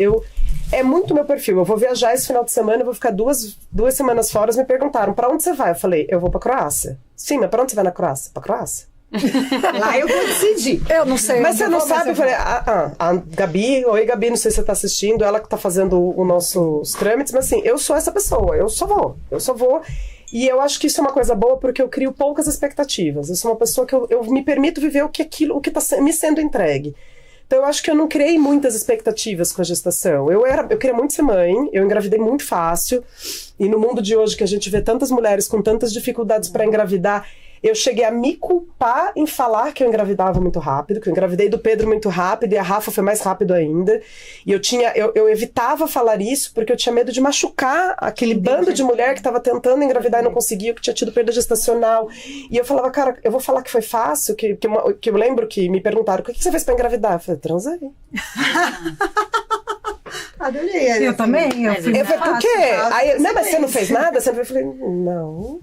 Speaker 2: É muito meu perfil. Eu vou viajar esse final de semana, eu vou ficar duas semanas fora. Me perguntaram, pra onde você vai? Eu falei, eu vou pra Croácia. Sim, mas pra onde você vai na Croácia? Pra Croácia?
Speaker 1: Lá eu vou decidir. Eu não sei.
Speaker 2: Mas você não sabe? Eu falei, a Gabi, oi Gabi, não sei se você tá assistindo, ela que tá fazendo os nossos trâmites, mas assim, eu sou essa pessoa, eu só vou. E eu acho que isso é uma coisa boa porque eu crio poucas expectativas. Eu sou uma pessoa que eu me permito viver o que tá me sendo entregue. Então eu acho que eu não criei muitas expectativas com a gestação. Eu queria muito ser mãe, eu engravidei muito fácil, e no mundo de hoje que a gente vê tantas mulheres com tantas dificuldades para engravidar, eu cheguei a me culpar em falar que eu engravidava muito rápido, que eu engravidei do Pedro muito rápido e a Rafa foi mais rápido ainda. E eu evitava falar isso porque eu tinha medo de machucar aquele bando de mulher que estava tentando engravidar e não conseguia, que tinha tido perda gestacional. E eu falava, cara, eu vou falar que foi fácil, que eu lembro que me perguntaram, o que você fez pra engravidar? Eu falei, transei.
Speaker 4: Adorei.
Speaker 1: Eu também. Eu falei,
Speaker 2: por quê? Aí, não, mas você não fez nada? Eu falei, não...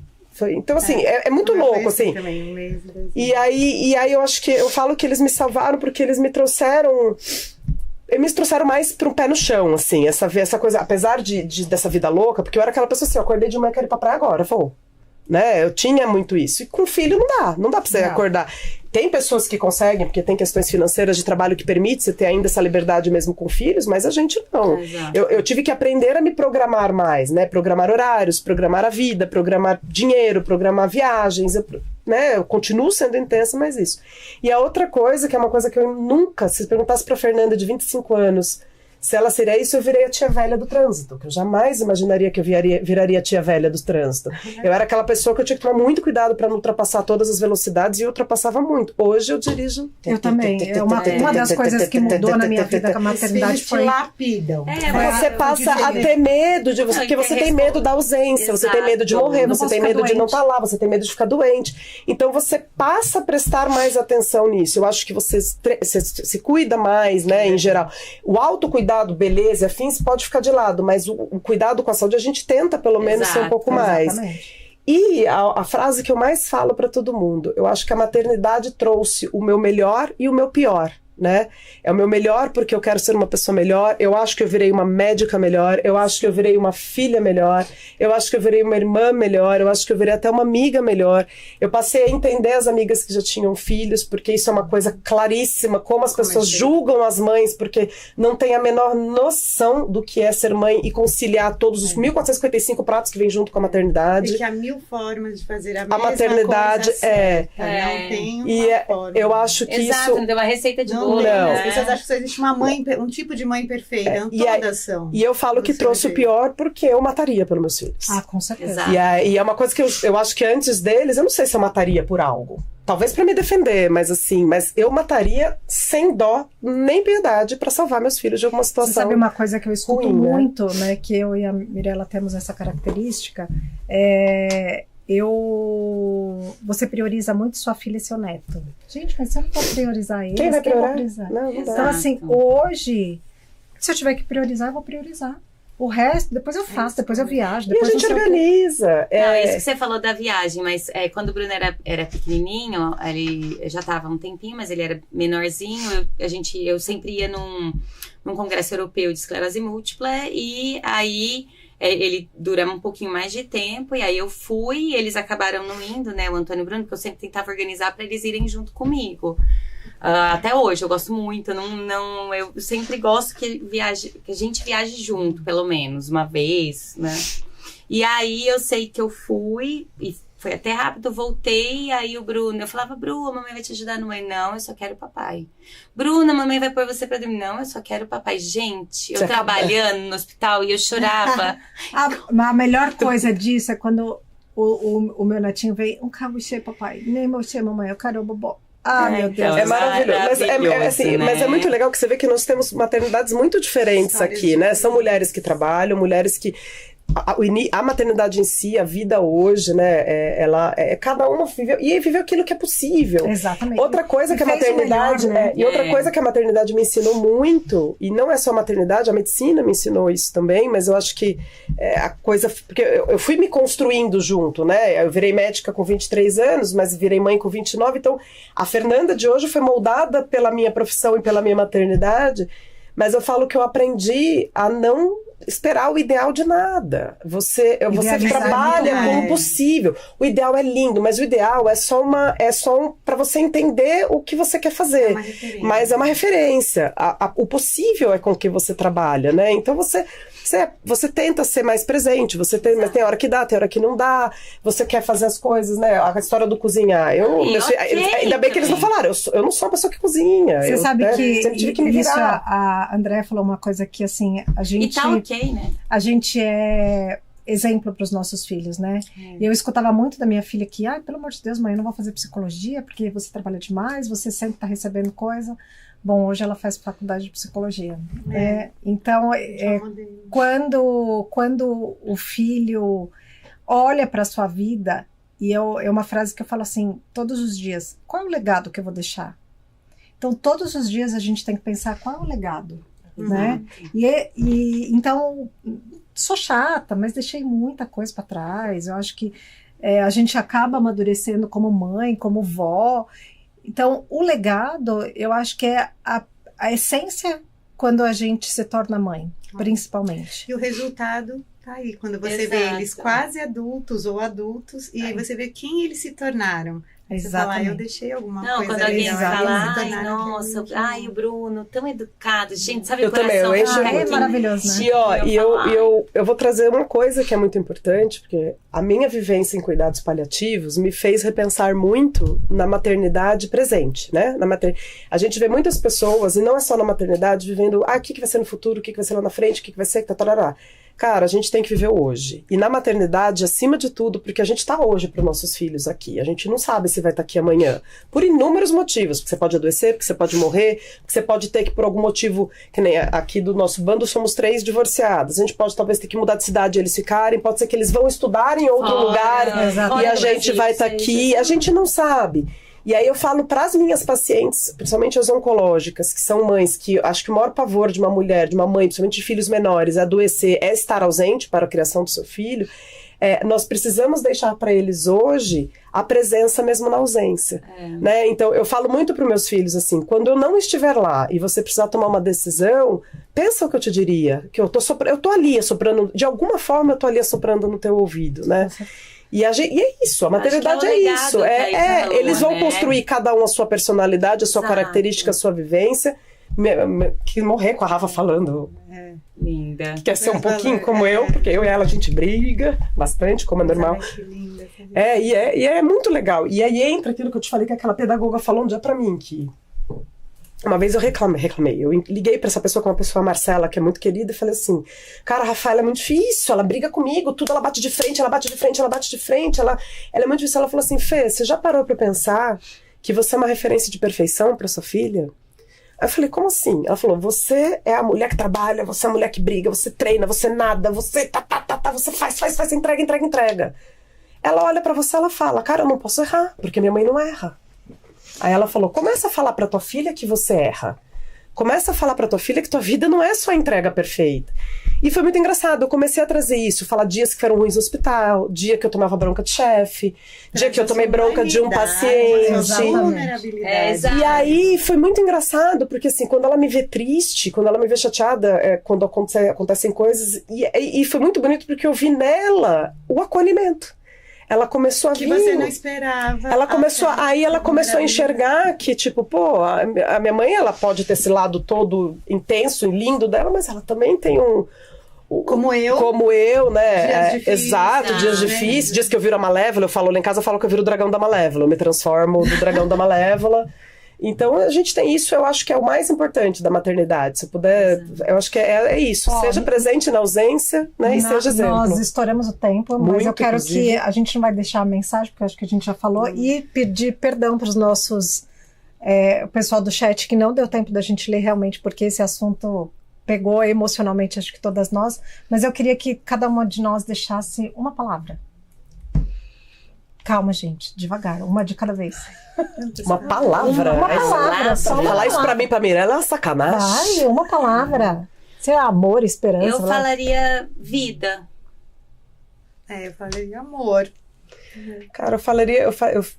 Speaker 2: Então, assim, é muito louco, assim.
Speaker 4: Também,
Speaker 2: e aí eu acho que eu falo que eles me salvaram porque eles me trouxeram mais para um pé no chão, assim, essa coisa, apesar dessa vida louca, porque eu era aquela pessoa assim, eu acordei de manhã, quero ir pra praia agora, vou. Né? Eu tinha muito isso. E com filho não dá pra você acordar. Tem pessoas que conseguem, porque tem questões financeiras de trabalho que permite você ter ainda essa liberdade mesmo com filhos, mas a gente não. Eu tive que aprender a me programar mais, né? Programar horários, programar a vida, programar dinheiro, programar viagens, né? Eu continuo sendo intensa, mas isso. E a outra coisa, que é uma coisa que eu nunca, se perguntasse pra Fernanda de 25 anos, se ela seria isso, eu virei a tia velha do trânsito, que eu jamais imaginaria que eu viraria a tia velha do trânsito. Eu era aquela pessoa que eu tinha que tomar muito cuidado para não ultrapessar todas as velocidades e eu ultrapassava muito. Hoje eu dirijo.
Speaker 1: Eu também. Uma das coisas que mudou na minha vida com a maternidade foi...
Speaker 4: lapidam.
Speaker 2: Você passa a ter medo de você, porque você tem medo da ausência, você tem medo de morrer, você tem medo de não estar lá, você tem medo de ficar doente. Então você passa a prestar mais atenção nisso. Eu acho que você se cuida mais, né, em geral. O autocuidado, beleza, afins, pode ficar de lado, mas o cuidado com a saúde a gente tenta pelo menos ser um pouco mais. E a frase que eu mais falo para todo mundo, eu acho que a maternidade trouxe o meu melhor e o meu pior, né? É o meu melhor porque eu quero ser uma pessoa melhor, eu acho que eu virei uma médica melhor, eu acho que eu virei uma filha melhor, eu acho que eu virei uma irmã melhor, eu acho que eu virei até uma amiga melhor. Eu passei a entender as amigas que já tinham filhos, porque isso é uma coisa claríssima, como as pessoas julgam as mães, porque não tem a menor noção do que é ser mãe e conciliar todos os 1.455 pratos que vem junto com a maternidade.
Speaker 4: E que há 1000 formas de fazer a mesma
Speaker 2: maternidade
Speaker 4: coisa certa, não tem uma forma.
Speaker 2: Eu acho que
Speaker 3: Exato,
Speaker 2: isso...
Speaker 3: não tem uma receita de bolo.
Speaker 2: Não.
Speaker 4: As pessoas acham que só existe uma mãe, um tipo de mãe perfeita. Não todas são.
Speaker 2: E eu falo que trouxe o pior porque eu mataria pelos meus filhos.
Speaker 1: Ah, com certeza.
Speaker 2: E é uma coisa que eu acho que antes deles, eu não sei se eu mataria por algo. Talvez pra me defender, mas eu mataria sem dó nem piedade pra salvar meus filhos de alguma situação.
Speaker 1: Você sabe uma coisa que eu escuto
Speaker 2: ruim,
Speaker 1: muito, né? Que eu e a Mirella temos essa característica, você prioriza muito sua filha e seu neto. Gente, mas você não pode priorizar eles.
Speaker 2: Quem vai
Speaker 1: priorizar?
Speaker 2: Não
Speaker 1: então, assim, hoje, se eu tiver que priorizar, eu vou priorizar. O resto, depois eu faço, depois eu viajo. Depois
Speaker 2: e a gente organiza.
Speaker 3: Não, isso que você falou da viagem, mas quando o Bruno era pequenininho, ele já estava há um tempinho, mas ele era menorzinho, eu sempre ia num congresso europeu de esclerose múltipla, e aí... ele dura um pouquinho mais de tempo, e aí eu fui, e eles acabaram não indo, né, o Antônio e o Bruno, porque eu sempre tentava organizar para eles irem junto comigo. Até hoje, eu gosto muito, eu sempre gosto que a gente viaje junto, pelo menos, uma vez, né. E aí eu sei que eu fui, e foi até rápido, voltei, e aí o Bruno, eu falava, Bruno, a mamãe vai te ajudar no banho? Não, eu só quero o papai. Bruno, a mamãe vai pôr você pra dormir? Não, eu só quero o papai. Gente, eu trabalhando no hospital e eu chorava.
Speaker 1: A melhor coisa disso é quando o meu netinho veio, um cabo cheio, papai, nem meu cheio, mamãe, eu quero o bobó. Meu Deus.
Speaker 2: É maravilhoso. Mas é muito legal que você vê que nós temos maternidades muito diferentes aqui, né? São mulheres que trabalham, mulheres que... A maternidade em si, a vida hoje, né, cada uma viveu aquilo que é possível.
Speaker 1: Exatamente.
Speaker 2: Outra coisa que a maternidade, melhor, né? E outra coisa que a maternidade me ensinou muito, e não é só a maternidade, a medicina me ensinou isso também, mas eu acho que a coisa, porque eu fui me construindo junto, né, eu virei médica com 23 anos, mas virei mãe com 29, então a Fernanda de hoje foi moldada pela minha profissão e pela minha maternidade, mas eu falo que eu aprendi a não esperar o ideal de nada. Você trabalha com o possível. O ideal é lindo, mas o ideal é só para você entender o que você quer fazer. Mas é uma referência. O possível é com que você trabalha, né? Então você tenta ser mais presente, mas tem hora que dá, tem hora que não dá, você quer fazer as coisas, né? A história do cozinhar. Ainda bem que eles não falaram, eu não sou uma pessoa que cozinha.
Speaker 1: Você sabe que
Speaker 2: sempre tive que me virar.
Speaker 1: A Andréa falou uma coisa que, assim, a gente...
Speaker 3: E tá ok, né?
Speaker 1: A gente é exemplo para os nossos filhos, né? E eu escutava muito da minha filha que, pelo amor de Deus, mãe, eu não vou fazer psicologia porque você trabalha demais, você sempre tá recebendo coisa. Bom, hoje ela faz faculdade de psicologia. Então, quando o filho olha para a sua vida, e é uma frase que eu falo assim, todos os dias, qual é o legado que eu vou deixar? Então, todos os dias a gente tem que pensar qual é o legado, né? E então, sou chata, mas deixei muita coisa para trás. Eu acho que a gente acaba amadurecendo como mãe, como vó. Então, o legado, eu acho que é a essência quando a gente se torna mãe, principalmente.
Speaker 4: E o resultado tá aí, quando você vê eles quase adultos ou adultos, e aí você vê quem eles se tornaram. Você fala, eu deixei alguma coisa.
Speaker 3: Quando alguém fala, nossa, o Bruno, tão educado, gente, sabe o coração?
Speaker 1: É maravilhoso, né?
Speaker 2: E eu vou trazer uma coisa que é muito importante, porque a minha vivência em cuidados paliativos me fez repensar muito na maternidade presente, né? A gente vê muitas pessoas, e não é só na maternidade, vivendo, o que vai ser no futuro, o que vai ser lá na frente, o que vai ser, Cara, a gente tem que viver hoje. E na maternidade, acima de tudo, porque a gente tá hoje para os nossos filhos aqui. A gente não sabe se vai estar aqui amanhã. Por inúmeros motivos. Porque você pode adoecer, porque você pode morrer, porque você pode ter que, por algum motivo, que nem aqui do nosso bando, somos 3 divorciados. A gente pode talvez ter que mudar de cidade e eles ficarem. Pode ser que eles vão estudar em outro lugar. E a gente vai estar aqui. A gente não sabe. E aí eu falo para as minhas pacientes, principalmente as oncológicas, que são mães, que acho que o maior pavor de uma mulher, de uma mãe, principalmente de filhos menores, adoecer é estar ausente para a criação do seu filho. Nós precisamos deixar para eles hoje a presença mesmo na ausência. Né? Então eu falo muito para os meus filhos assim, quando eu não estiver lá e você precisar tomar uma decisão, pensa o que eu te diria, que eu tô ali assoprando, de alguma forma eu tô ali assoprando no teu ouvido, né? E é isso, a maternidade é isso. Eles vão construir cada um a sua personalidade, a sua característica, a sua vivência. Que morrer com a Rafa falando.
Speaker 3: Linda.
Speaker 2: Que quer ser um pouquinho como eu, porque eu e ela a gente briga bastante, como é normal.
Speaker 4: Que linda.
Speaker 2: E é muito legal. E aí entra aquilo que eu te falei que aquela pedagoga falou um dia pra mim, que uma vez eu reclamei. Eu liguei pra essa pessoa, que é uma pessoa, a Marcela, que é muito querida, e falei assim, cara, a Rafaela é muito difícil, ela briga comigo, tudo ela bate de frente, ela é muito difícil. Ela falou assim, Fê, você já parou pra pensar que você é uma referência de perfeição pra sua filha? Aí eu falei, como assim? Ela falou, você é a mulher que trabalha, você é a mulher que briga, você treina, você nada, você você faz, entrega. Ela olha pra você, ela fala, cara, eu não posso errar, porque minha mãe não erra. Aí ela falou, começa a falar pra tua filha que você erra. Começa a falar pra tua filha que tua vida não é só a entrega perfeita. E foi muito engraçado, eu comecei a trazer isso, falar dias que foram ruins no hospital, dia que eu tomava bronca de chefe, dia que eu tomei bronca de um paciente. E aí foi muito engraçado, porque assim, quando ela me vê triste, quando ela me vê chateada, quando acontecem coisas, e foi muito bonito porque eu vi nela o acolhimento. Ela começou a vir...
Speaker 4: Que você não esperava.
Speaker 2: Ela começou a enxergar que, tipo, a minha mãe, ela pode ter esse lado todo intenso e lindo dela, mas ela também tem
Speaker 4: como
Speaker 2: eu, né?
Speaker 4: Dias difíceis.
Speaker 2: Exato, dias difíceis. Dias que eu viro a Malévola, eu falo lá em casa, eu falo que eu viro o dragão da Malévola. Eu me transformo do dragão da Malévola. Então, a gente tem isso, eu acho que é o mais importante da maternidade. Se puder, eu acho que é isso. Seja presente na ausência, né? E seja exemplo.
Speaker 1: Nós estouramos o tempo, mas eu quero que a gente não vai deixar a mensagem, porque eu acho que a gente já falou, e pedir perdão para os nossos... o pessoal do chat, que não deu tempo da gente ler realmente, porque esse assunto pegou emocionalmente, acho que todas nós. Mas eu queria que cada uma de nós deixasse uma palavra. Calma, gente, devagar, uma de cada vez.
Speaker 2: Uma palavra?
Speaker 1: Uma palavra, só uma
Speaker 2: falar isso pra mim, pra Mirella, é uma sacanagem.
Speaker 1: Vai, uma palavra. Sei lá, amor, esperança.
Speaker 3: Eu falaria vida.
Speaker 4: Eu falaria amor.
Speaker 2: Cara,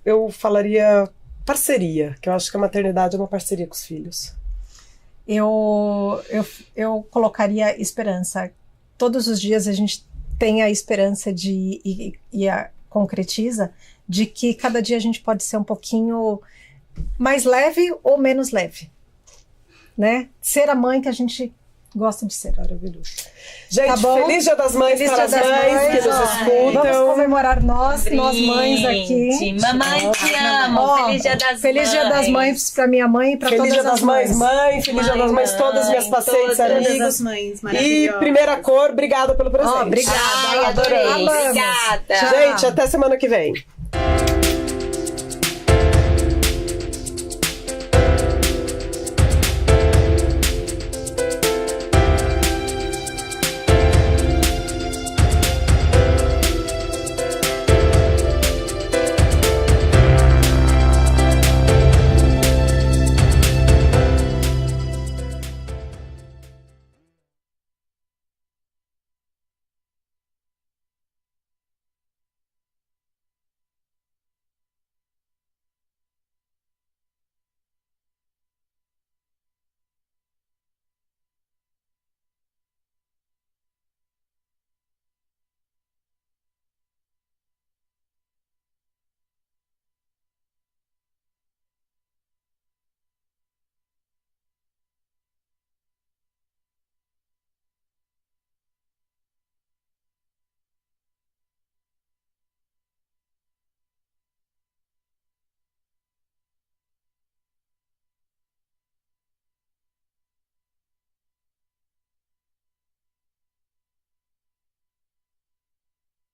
Speaker 2: eu falaria parceria, que eu acho que a maternidade é uma parceria com os filhos.
Speaker 1: Eu colocaria esperança. todos os dias a gente tem a esperança e a concretiza de que cada dia a gente pode ser um pouquinho mais leve ou menos leve, né? Ser a mãe que a gente gosta de ser. Maravilhoso.
Speaker 2: Gente,
Speaker 1: tá bom?
Speaker 2: Feliz Dia das Mães para as mães que nos escutam.
Speaker 1: Vamos comemorar nós mães aqui.
Speaker 3: Mamãe, te amo. Feliz Dia das Mães.
Speaker 1: Feliz Dia das Mães para minha mãe e para todas
Speaker 2: Dia
Speaker 1: as
Speaker 2: das
Speaker 1: mães.
Speaker 2: Feliz Dia das Mães, todas as minhas pacientes, amigos.
Speaker 4: Todas as mães,
Speaker 2: E Primeira Cor, obrigada pelo presente.
Speaker 1: Obrigada.
Speaker 3: Ai, adorei.
Speaker 1: Amamos.
Speaker 3: Obrigada.
Speaker 2: Gente, até semana que vem.